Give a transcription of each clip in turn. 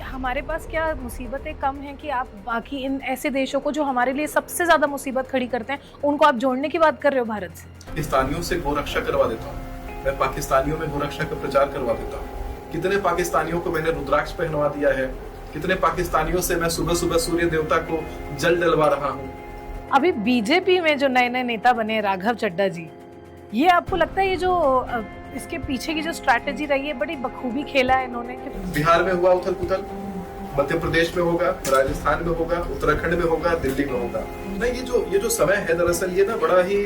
हमारे पास क्या मुसीबतें कम हैं कि आप बाकी इन ऐसे देशों को जो हमारे लिए सबसे ज़्यादा मुसीबत खड़ी करते हैं, उनको आप जोड़ने की बात कर रहे हो भारत से? पाकिस्तानियों से गोरक्षा करवा देता हूँ, मैं पाकिस्तानियों में गोरक्षा का प्रचार करवा देता हूँ। कितने पाकिस्तानियों को मैंने रुद्राक्ष पहनवा दिया है, कितने पाकिस्तानियों से मैं सुबह सुबह सूर्य देवता को जल डलवा रहा हूँ। अभी बीजेपी में जो नए-नए नेता बने राघव चड्ढा जी, ये आपको लगता है ये जो इसके पीछे की जो स्ट्रैटेजी रही है बड़ी बखूबी खेला है इन्होंने कि बिहार में हुआ उथल-पुथल, मध्य प्रदेश में होगा, राजस्थान में होगा, उत्तराखंड में होगा, दिल्ली में होगा। नहीं, ये जो समय है दरअसल ये ना बड़ा ही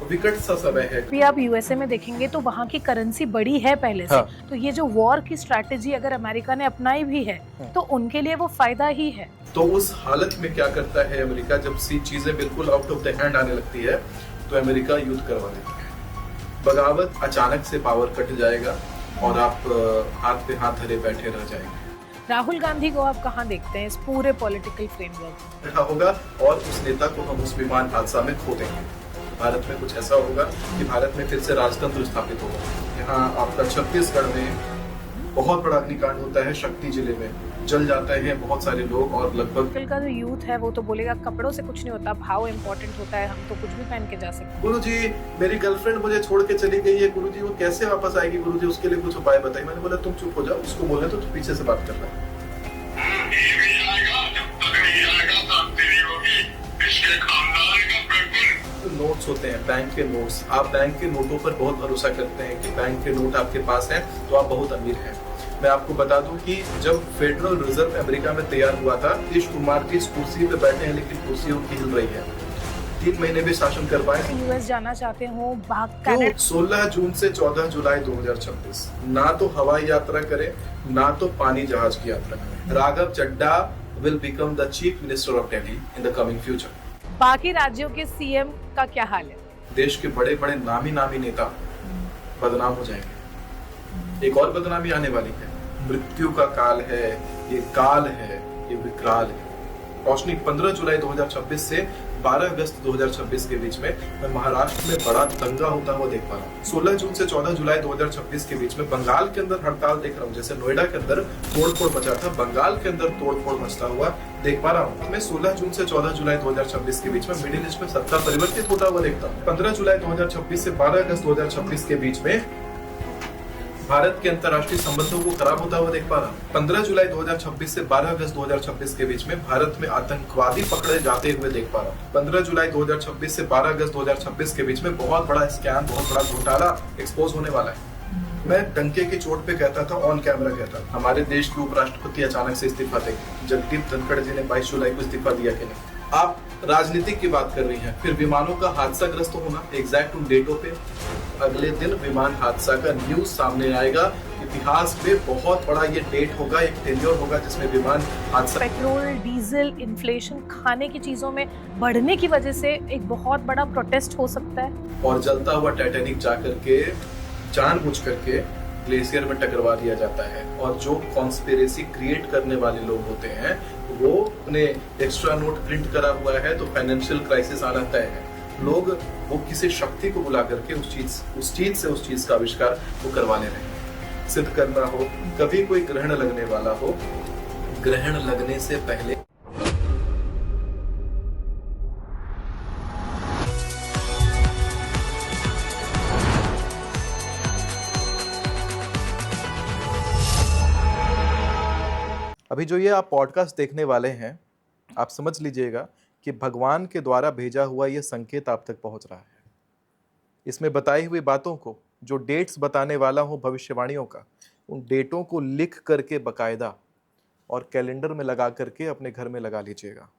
विकट सा समय है। भी आप यूएसए में देखेंगे तो वहाँ की करेंसी बड़ी है पहले से। हाँ। तो ये जो वॉर की स्ट्रैटेजी अगर अमेरिका ने अपनाई भी है तो उनके लिए वो फायदा ही है। तो उस हालत में क्या करता है अमेरिका, जब सी चीजें बिल्कुल आउट ऑफ द हैंड आने लगती है तो अमेरिका युद्ध करवा देता है। बगावत, अचानक से पावर कट जाएगा और आप हाथ पे हाथ धरे बैठे रह जाएंगे। राहुल गांधी को आप कहाँ देखते हैं इस पूरे पॉलिटिकल फ्रेमवर्क में? बैठा होगा और उस नेता को हम उस विमान हादसा में खो देंगे। भारत में कुछ ऐसा होगा कि भारत में फिर से राजतंत्र स्थापित होगा। यहाँ आपका छत्तीसगढ़ में बहुत बड़ा अग्निकांड होता है, शक्ति जिले में जल जाते हैं बहुत सारे लोग और लगभग आजकल का जो यूथ है वो तो बोलेगा कपड़ों से कुछ नहीं होता, भाव इम्पोर्टेंट होता है, हम तो कुछ भी पहन के जा सकते हैं। गुरुजी मेरी गर्लफ्रेंड मुझे छोड़ के चली गई है, गुरुजी वो कैसे वापस आएगी गुरुजी, उसके लिए कुछ उपाय बताइए। मैंने बोला तुम चुप हो जाओ, उसको बोलने तो पीछे से बात कर रहा है। नोट्स होते हैं, बैंक के नोट्स, आप बैंक के नोटों पर बहुत भरोसा करते हैं कि बैंक के नोट आपके पास हैं तो आप बहुत अमीर हैं। मैं आपको बता दूं कि जब फेडरल रिजर्व अमेरिका में तैयार हुआ था, नीतीश कुमार जी इस कुर्सी पे बैठे हैं लेकिन कुर्सी उनकी हिल रही है। 3 महीने भी शासन कर पाए। यूएस जाना चाहते हो, क्यों? 16 जून से 14 जुलाई 2026 ना तो हवाई यात्रा करे, ना तो पानी जहाज की यात्रा करे। Raghav Chadha will become the chief minister of Delhi in the coming future. बाकी राज्यों के सीएम का क्या हाल है? देश के बड़े बड़े नामी नेता बदनाम हो जाएंगे। एक और बदनामी आने वाली है, मृत्यु का काल है, ये काल है, ये विकराल है। रोशनी 15 जुलाई 2026 से 12 अगस्त 2026 के बीच में मैं महाराष्ट्र में बड़ा दंगा होता हुआ देख पा रहा हूँ। 16 जून से 14 जुलाई 2026 के बीच में बंगाल के अंदर हड़ताल देख रहा हूँ। जैसे नोएडा के अंदर तोड़फोड़ मचा था, बंगाल के अंदर तोड़फोड़ मचता हुआ देख पा रहा हूँ। मैं 16 जून से 14 जुलाई 2026 के बीच में मिडिल ईस्ट में सत्ता परिवर्तित होता हुआ देखता हूँ। 15 जुलाई 2026 से 12 अगस्त 2026 के बीच में भारत के अंतर्राष्ट्रीय संबंधों को खराब होता हुआ देख पा रहा हूँ। 15 जुलाई 2026 से 12 अगस्त 2026 के बीच में भारत में आतंकवादी पकड़े जाते हुए देख पा रहा हूँ। 15 जुलाई 2026 से 12 अगस्त 2026 के बीच में बहुत बड़ा स्कैम, बहुत बड़ा घोटाला एक्सपोज होने वाला है। मैं डंके की चोट पे कहता था, ऑन कैमरा कहता था, हमारे देश के उपराष्ट्रपति अचानक से इस्तीफा देंगे। जगदीप धनखड़ जी ने 22 जुलाई को इस्तीफा दिया कि नहीं। आप राजनीतिक की बात कर रही हैं, फिर विमानों का हादसा ग्रस्त होना, एग्जैक्ट उन डेटों पे अगले दिन विमान हादसा का न्यूज सामने आएगा। इतिहास में बहुत बड़ा ये डेट होगा, एक टेन्योर होगा जिसमें विमान हादसा। पेट्रोल, डीजल, इन्फ्लेशन, खाने की चीजों में बढ़ने की वजह से एक बहुत बड़ा प्रोटेस्ट हो सकता है। और जलता हुआ टाइटैनिक जाकर के जानबूझ करके ग्लेशियर में टकरवा दिया जाता है। और जो कॉन्स्पिरेसी क्रिएट करने वाले लोग होते हैं वो अपने एक्स्ट्रा नोट प्रिंट करा हुआ है तो फाइनेंशियल क्राइसिस आना तय है। लोग वो किसी शक्ति को बुला करके उस चीज का आविष्कार वो करवा ले रहे हैं। सिद्ध करना हो, कभी कोई ग्रहण लगने वाला हो, ग्रहण लगने से पहले अभी जो ये आप पॉडकास्ट देखने वाले हैं, आप समझ लीजिएगा कि भगवान के द्वारा भेजा हुआ ये संकेत आप तक पहुंच रहा है। इसमें बताई हुई बातों को, जो डेट्स बताने वाला हूं भविष्यवाणियों का, उन डेटों को लिख करके बकायदा और कैलेंडर में लगा करके अपने घर में लगा लीजिएगा।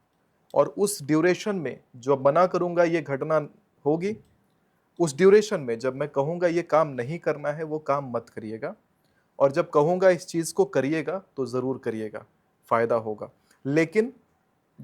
और उस ड्यूरेशन में जो मना करूंगा ये घटना होगी, उस ड्यूरेशन में जब मैं कहूँगा ये काम नहीं करना है वो काम मत करिएगा। और जब कहूँगा इस चीज़ को करिएगा तो ज़रूर करिएगा, फ़ायदा होगा। लेकिन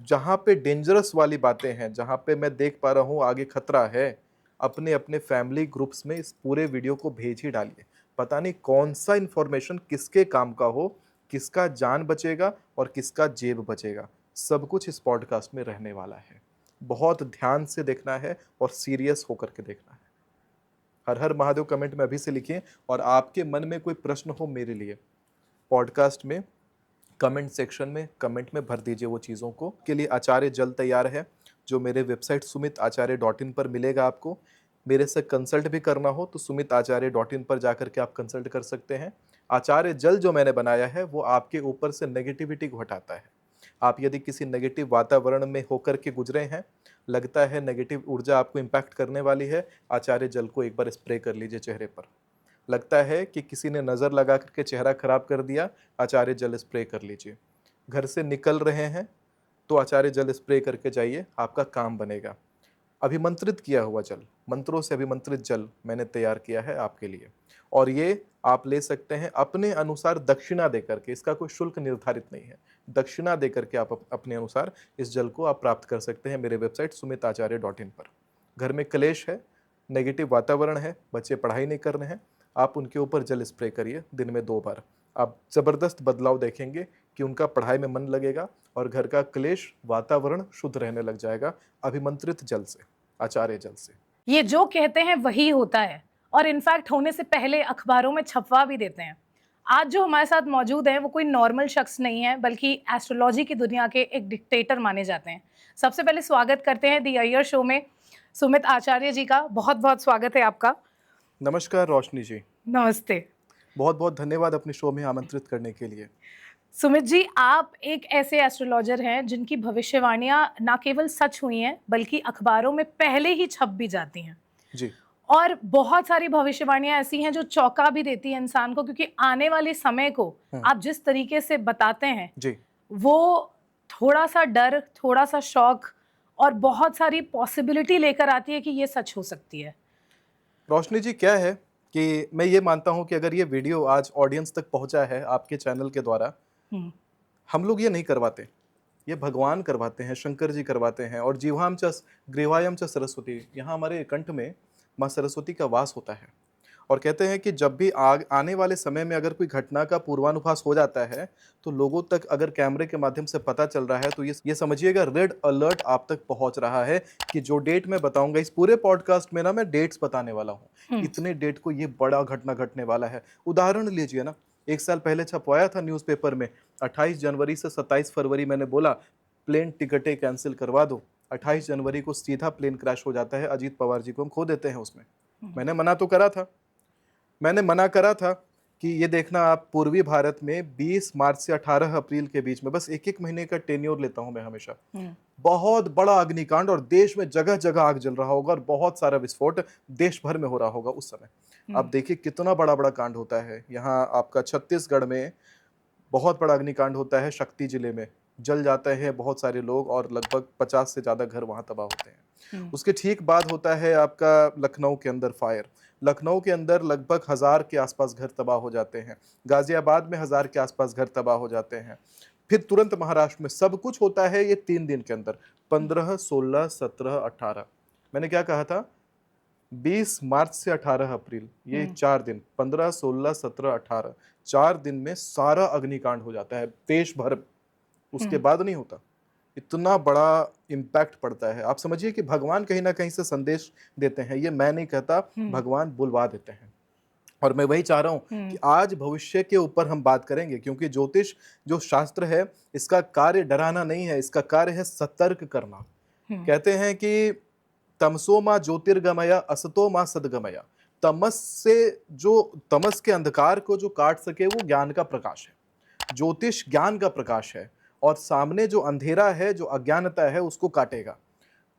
जहाँ पे डेंजरस वाली बातें हैं, जहाँ पे मैं देख पा रहा हूँ आगे खतरा है, अपने अपने फैमिली ग्रुप्स में इस पूरे वीडियो को भेज ही डालिए। पता नहीं कौन सा इन्फॉर्मेशन किसके काम का हो, किसका जान बचेगा और किसका जेब बचेगा, सब कुछ इस पॉडकास्ट में रहने वाला है। बहुत ध्यान से देखना है और सीरियस होकर के देखना है। हर हर महादेव कमेंट में अभी से लिखिए। और आपके मन में कोई प्रश्न हो मेरे लिए, पॉडकास्ट में कमेंट सेक्शन में कमेंट में भर दीजिए वो चीज़ों को। के लिए आचार्य जल तैयार है, जो मेरे वेबसाइट sumitacharya.in पर मिलेगा आपको। मेरे से कंसल्ट भी करना हो तो sumitacharya.in पर जाकर के आप कंसल्ट कर सकते हैं। आचार्य जल जो मैंने बनाया है वो आपके ऊपर से नेगेटिविटी को हटाता है। आप यदि किसी नेगेटिव वातावरण में होकर के गुजरे हैं, लगता है नेगेटिव ऊर्जा आपको इम्पैक्ट करने वाली है, आचार्य जल को एक बार स्प्रे कर लीजिए चेहरे पर। लगता है कि किसी ने नज़र लगा करके चेहरा खराब कर दिया, आचार्य जल स्प्रे कर लीजिए। घर से निकल रहे हैं तो आचार्य जल स्प्रे करके जाइए, आपका काम बनेगा। अभिमंत्रित किया हुआ जल, मंत्रों से अभिमंत्रित जल मैंने तैयार किया है आपके लिए, और ये आप ले सकते हैं अपने अनुसार दक्षिणा देकर के। इसका कोई शुल्क निर्धारित नहीं है, दक्षिणा देकर के आप अपने अनुसार इस जल को आप प्राप्त कर सकते हैं मेरे वेबसाइट sumitacharya.in पर। घर में क्लेश है, नेगेटिव वातावरण है, बच्चे पढ़ाई नहीं कर रहे हैं, आप उनके ऊपर जल स्प्रे करिए दिन में 2 बार। आप ज़बरदस्त बदलाव देखेंगे कि उनका पढ़ाई में मन लगेगा और घर का क्लेश वातावरण शुद्ध रहने लग जाएगा, अभिमंत्रित जल से, आचार्य जल से। ये जो कहते हैं वही होता है, और इनफैक्ट होने से पहले अखबारों में छपवा भी देते हैं। आज जो हमारे साथ मौजूद हैं वो कोई नॉर्मल शख्स नहीं है, बल्कि एस्ट्रोलॉजी की दुनिया के एक डिक्टेटर माने जाते हैं। सबसे पहले स्वागत करते हैं दी अय्यर शो में सुमित आचार्य जी का। बहुत बहुत स्वागत है आपका। नमस्कार रोशनी जी। नमस्ते। बहुत बहुत धन्यवाद अपने शो में आमंत्रित करने के लिए। सुमित जी, आप एक ऐसे एस्ट्रोलॉजर हैं जिनकी भविष्यवाणियां ना केवल सच हुई हैं बल्कि अखबारों में पहले ही छप भी जाती हैं जी। और बहुत सारी भविष्यवाणियां ऐसी हैं जो चौंका भी देती हैं इंसान को, क्योंकि आने वाले समय को आप जिस तरीके से बताते हैं जी, वो थोड़ा सा डर, थोड़ा सा शौक और बहुत सारी पॉसिबिलिटी लेकर आती है कि ये सच हो सकती है। रोशनी जी, क्या है कि मैं ये मानता हूँ कि अगर ये वीडियो आज ऑडियंस तक पहुँचा है आपके चैनल के द्वारा, हम लोग ये नहीं करवाते, ये भगवान करवाते हैं, शंकर जी करवाते हैं। और जीवाम च ग्रीवायम च सरस्वती, यहाँ हमारे कंठ में माँ सरस्वती का वास होता है। और कहते हैं कि जब भी आने वाले समय में अगर कोई घटना का पूर्वानुभास हो जाता है तो लोगों तक अगर कैमरे के माध्यम से पता चल रहा है तो ये समझिएगा रेड अलर्ट आप तक पहुंच रहा है कि जो डेट मैं बताऊंगा इस पूरे पॉडकास्ट में ना, मैं डेट्स बताने वाला हूँ, इतने डेट को ये बड़ा घटना घटने वाला है। उदाहरण लीजिए ना, 1 साल पहले छपवाया था न्यूज़पेपर में, 28 जनवरी से 27 फरवरी मैंने बोला प्लेन टिकटें कैंसिल करवा दो। 28 जनवरी को सीधा प्लेन क्रैश हो जाता है, अजीत पवार जी को हम खो देते हैं उसमें। मैंने मना तो करा था, मैंने मना करा था कि ये देखना आप पूर्वी भारत में 20 मार्च से 18 अप्रैल के बीच में, बस 1-1 महीने का टेन्योर लेता हूं मैं हमेशा, बहुत बड़ा अग्निकांड और देश में जगह जगह आग जल रहा होगा और बहुत सारा विस्फोट देश भर में हो रहा होगा उस समय। आप देखिए कितना बड़ा बड़ा कांड होता है। यहाँ आपका छत्तीसगढ़ में बहुत बड़ा अग्निकांड होता है, शक्ति जिले में जल जाते हैं बहुत सारे लोग और लगभग 50 से ज़्यादा घर वहाँ तबाह होते हैं। उसके ठीक बाद होता है आपका लखनऊ के अंदर फायर, लखनऊ के अंदर लगभग 1000 के आसपास घर तबाह हो जाते हैं, गाजियाबाद में 1000 के आसपास घर तबाह हो जाते हैं। फिर तुरंत महाराष्ट्र में सब कुछ होता है ये 3 दिन के अंदर, 15, 16, 17, 18। मैंने क्या कहा था, 20 मार्च से 18 अप्रैल, ये 4 दिन, 15, 16, 17, 18, 4 दिन में सारा अग्निकांड हो जाता है देश भर। उसके बाद नहीं होता। इतना बड़ा इम्पैक्ट पड़ता है। आप समझिए कि भगवान कहीं ना कहीं से संदेश देते हैं, ये मैं नहीं कहता, भगवान बुलवा देते हैं। और मैं वही चाह रहा हूँ कि आज भविष्य के ऊपर हम बात करेंगे, क्योंकि ज्योतिष जो शास्त्र है इसका कार्य डराना नहीं है, इसका कार्य है सतर्क करना। कहते हैं कि तमसो माँ ज्योतिर्गमया असतो माँ सदगमया, तमस से जो तमस के अंधकार को जो काट सके वो ज्ञान का प्रकाश है। ज्योतिष ज्ञान का प्रकाश है और सामने जो अंधेरा है, जो अज्ञानता है, उसको काटेगा।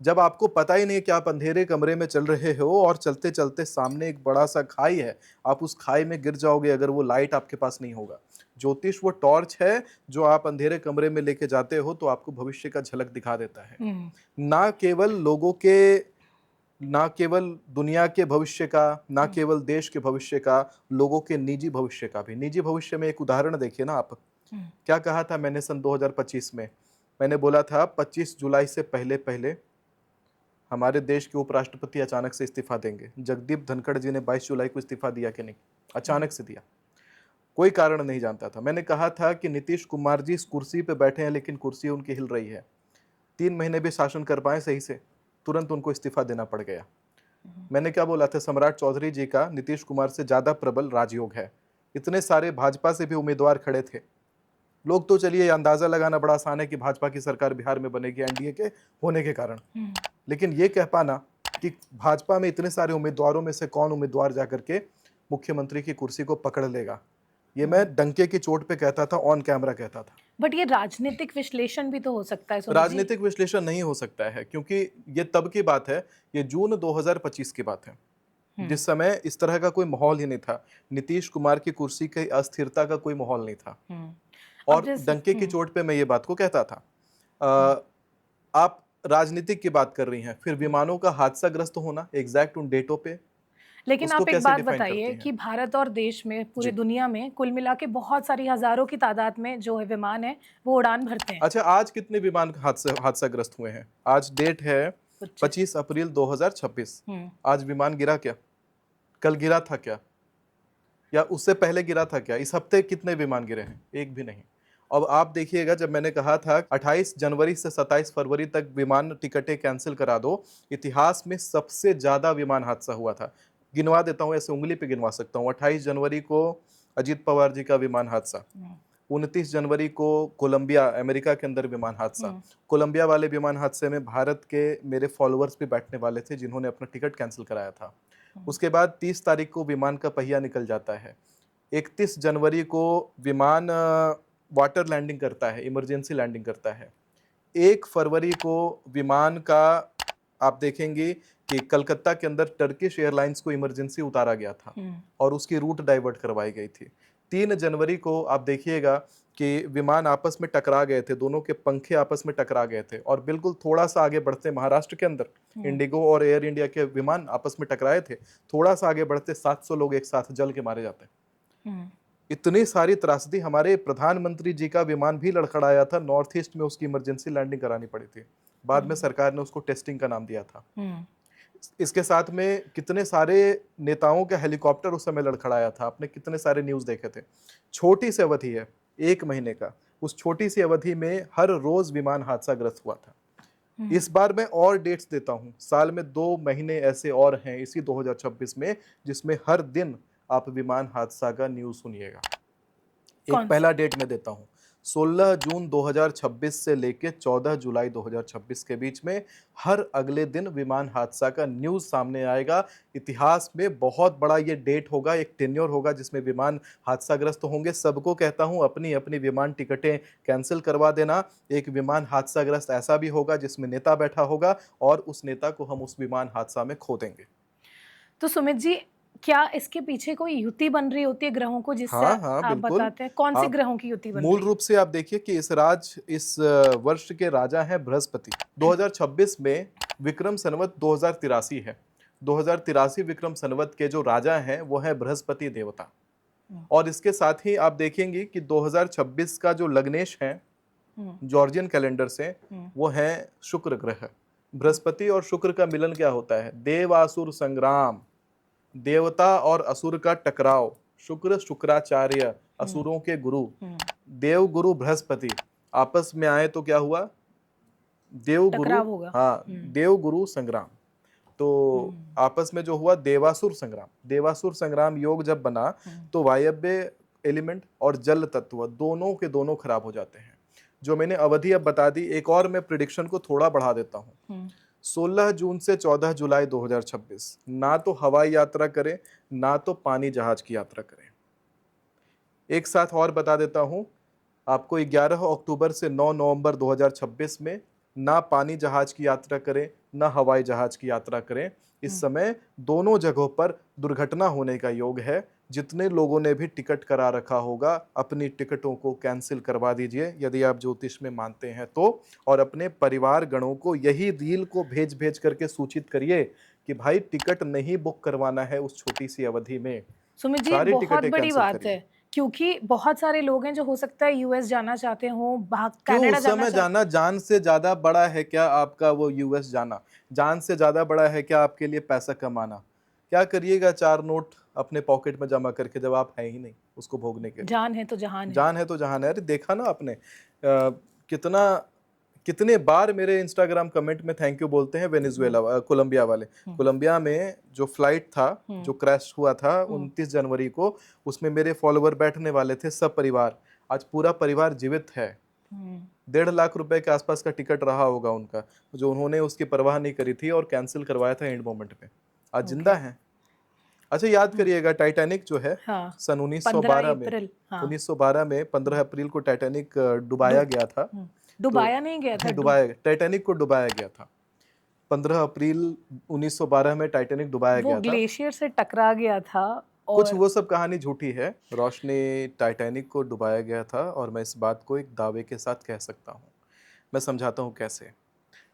जब आपको पता ही नहीं कि आप अंधेरे कमरे में चल रहे हो और चलते चलते सामने एक बड़ा सा खाई है, आप उस खाई में गिर जाओगे अगर वो लाइट आपके पास नहीं होगा। ज्योतिष वो टॉर्च है जो आप अंधेरे कमरे में लेके जाते हो तो आपको भविष्य का झलक दिखा देता है। ना केवल लोगों के, ना केवल दुनिया के भविष्य का, ना केवल देश के भविष्य का, लोगों के निजी भविष्य का भी। निजी भविष्य में एक उदाहरण देखिए ना आप, क्या कहा था मैंने सन 2025 में, मैंने बोला था 25 जुलाई से पहले पहले हमारे देश के उपराष्ट्रपति अचानक से इस्तीफा देंगे। जगदीप धनखड़ जी ने 22 जुलाई को इस्तीफा दिया कि नहीं? अचानक से दिया, कोई कारण नहीं जानता था। मैंने कहा था कि नीतीश कुमार जी इस कुर्सी पे बैठे हैं लेकिन कुर्सी उनकी हिल रही है, 3 महीने भी शासन कर पाए सही से, तुरंत उनको इस्तीफा देना पड़ गया। मैंने क्या बोला था, सम्राट चौधरी जी का नीतीश कुमार से ज्यादा प्रबल राजयोग है। इतने सारे भाजपा से भी उम्मीदवार खड़े थे, लोग तो चलिए अंदाजा लगाना बड़ा आसान है कि भाजपा की सरकार बिहार में बनेगी एनडीए के होने के कारण, लेकिन ये कह पाना कि भाजपा में इतने सारे उम्मीदवारों में से कौन उम्मीदवार जाकर के मुख्यमंत्री की कुर्सी को पकड़ लेगा, ये मैं डंके की चोट पे कहता था, ऑन कैमरा कहता था। बट ये राजनीतिक विश्लेषण भी तो हो सकता है सुमित जी। राजनीतिक विश्लेषण नहीं हो सकता है, क्योंकि ये तब की बात है, ये जून 2025 की बात है, जिस समय इस तरह का कोई माहौल ही नहीं था, नीतीश कुमार की कुर्सी की अस्थिरता का कोई माहौल नहीं था। और डंके की चोट पे मैं ये बात को कहता था। आप राजनीतिक की बात कर रही हैं, फिर विमानों का हादसाग्रस्त होना एग्जैक्ट उन डेटों पे, लेकिन आप एक बात बताइए कि भारत और देश में, पूरी दुनिया में कुल मिला के बहुत सारी हजारों की तादाद में जो है विमान है वो उड़ान भरते हैं। अच्छा, आज कितने विमान हादसाग्रस्त हुए हैं? आज डेट है 25 अप्रैल 2026। आज विमान गिरा क्या? कल गिरा था क्या? या उससे पहले गिरा था क्या? इस हफ्ते कितने विमान गिरे हैं? एक भी नहीं। अब आप देखिएगा, जब मैंने कहा था 28 जनवरी से 27 फरवरी तक विमान टिकटें कैंसिल करा दो, इतिहास में सबसे ज्यादा विमान हादसा हुआ था। गिनवा देता हूँ, ऐसे उंगली पे गिनवा सकता हूँ। 28 जनवरी को अजीत पवार जी का विमान हादसा, 29 जनवरी को कोलंबिया अमेरिका के अंदर विमान हादसा। कोलंबिया वाले विमान हादसे में भारत के मेरे फॉलोअर्स भी बैठने वाले थे जिन्होंने अपना टिकट कैंसिल कराया था। उसके बाद 30 तारीख को विमान का पहिया निकल जाता है। 31 जनवरी को विमान वाटर लैंडिंग करता है, इमरजेंसी लैंडिंग करता है। 1 फरवरी को विमान का आप देखेंगे कि कलकत्ता के अंदर टर्किश एयरलाइंस को इमरजेंसी उतारा गया था और उसकी रूट डाइवर्ट करवाई गई थी। 3 जनवरी को आप देखिएगा कि विमान आपस में टकरा गए थे, दोनों के पंखे आपस में टकरा गए थे और बिल्कुल थोड़ा सा आगे बढ़ते महाराष्ट्र के अंदर इंडिगो और एयर इंडिया के विमान आपस में टकराए थे। थोड़ा सा आगे बढ़ते 700 लोग एक साथ जल के मारे जाते। इतनी सारी त्रासदी। हमारे प्रधानमंत्री जी का विमान भी लड़खड़ाया था, नॉर्थ ईस्ट में उसकी इमरजेंसी लैंडिंग करानी पड़ी थी। बाद में सरकार ने उसको टेस्टिंग का नाम दिया था। इसके साथ में कितने सारे नेताओं का हेलीकॉप्टर उस समय लड़खड़ाया था। आपने कितने सारे न्यूज देखे थे। छोटी सी अवधि है, 1 महीने का, उस छोटी सी अवधि में हर रोज विमान हादसाग्रस्त हुआ था। इस बार मैं और डेट्स देता हूं, साल में 2 महीने ऐसे और हैं इसी 2026 में जिसमें हर दिन आप विमान हादसा का न्यूज सुनिएगा। एक पहला डेट मैं देता हूं, 16 जून 2026 से लेके 14 जुलाई 2026 के बीच में हर अगले दिन विमान हादसा का न्यूज सामने आएगा। इतिहास में बहुत बड़ा ये डेट होगा, एक टेन्योर होगा जिसमें विमान हादसाग्रस्त होंगे। सबको कहता हूं अपनी अपनी विमान टिकटें कैंसिल करवा देना। एक विमान हादसाग्रस्त ऐसा भी होगा जिसमें नेता बैठा होगा और उस नेता को हम उस विमान हादसा में खो देंगे। तो सुमित जी, क्या इसके पीछे कोई युति बन रही होती है ग्रहों को, जिससे आप बताते हैं कौन सी ग्रहों की युति बन रही है? मूल रूप से आप देखिए कि इस वर्ष के राजा हैं बृहस्पति। 2026 में विक्रम संवत 2083 है। 2083 विक्रम संवत के जो राजा हैं वो है बृहस्पति देवता। और इसके साथ ही आप देखेंगे कि 2026 का जो लग्नेश है जॉर्जियन कैलेंडर से, वो है शुक्र ग्रह। बृहस्पति और शुक्र का मिलन क्या होता है? देवासुर संग्राम, देवता और असुर का टकराव। शुक्र शुक्राचार्य, असुरों के गुरु, देव गुरु बृहस्पति आपस में आए तो क्या हुआ? देव गुरु, हाँ, देव गुरु संग्राम। तो आपस में जो हुआ देवासुर संग्राम। देवासुर संग्राम योग जब बना तो वायव्य एलिमेंट और जल तत्व दोनों के दोनों खराब हो जाते हैं। जो मैंने अवधि अब बता दी, एक और मैं प्रिडिक्शन को थोड़ा बढ़ा देता हूँ। 16 जून से 14 जुलाई 2026 ना तो हवाई यात्रा करें ना तो पानी जहाज की यात्रा करें। एक साथ और बता देता हूं आपको, 11 अक्टूबर से 9 नवंबर 2026 में ना पानी जहाज की यात्रा करें ना हवाई जहाज की यात्रा करें। इस समय दोनों जगहों पर दुर्घटना होने का योग है। जितने लोगों ने भी टिकट करा रखा होगा अपनी टिकटों को कैंसिल करवा दीजिए यदि आप ज्योतिष में मानते हैं तो, और अपने परिवार गणों को यही रील को भेज भेज करके सूचित करिए कि भाई टिकट नहीं बुक करवाना है उस छोटी सी अवधि में। सुमित जी, बहुत बड़ी बात है, क्योंकि बहुत सारे लोग हैं जो हो सकता है यूएस जाना चाहते हो, कनाडा जाना जान से ज्यादा बड़ा है क्या आपका वो यूएस जाना? जान से ज्यादा बड़ा है क्या आपके लिए पैसा कमाना? क्या करिएगा 4 नोट अपने पॉकेट में जमा करके जब आप है ही नहीं उसको भोगने के लिए? जान है तो जहान है। जान है तो जहान है। अरे देखा ना आपने कितने बार मेरे इंस्टाग्राम कमेंट में थैंक यू बोलते हैं वेनेजुएला, कोलंबिया वाले। कोलंबिया में जो फ्लाइट था जो क्रैश हुआ था 29 जनवरी को, उसमें मेरे फॉलोवर बैठने वाले थे सब परिवार। आज पूरा परिवार जीवित है। 1.5 लाख रुपए के आसपास का टिकट रहा होगा उनका, जो उन्होंने उसकी परवाह नहीं करी थी और कैंसिल करवाया था एंड मोमेंट पे। आज जिंदा हैं। अच्छा याद करिएगा, टाइटैनिक जो है हाँ, सन 15 1912 में, अप्रैल, हाँ। 1912 में 15 अप्रैल को टाइटैनिक डुबाया गया था। डुबाया नहीं गया था, डुबाया, टाइटैनिक को डुबाया गया था। 15 अप्रैल 1912 में टाइटैनिक डुबाया वो गया था। ग्लेशियर से टकरा गया था। कुछ और वो सब कहानी झूठी है। रोशनी, टाइटैनिक को डुबाया गया था और मैं इस बात को एक दावे के साथ कह सकता हूँ। मैं समझाता हूँ कैसे।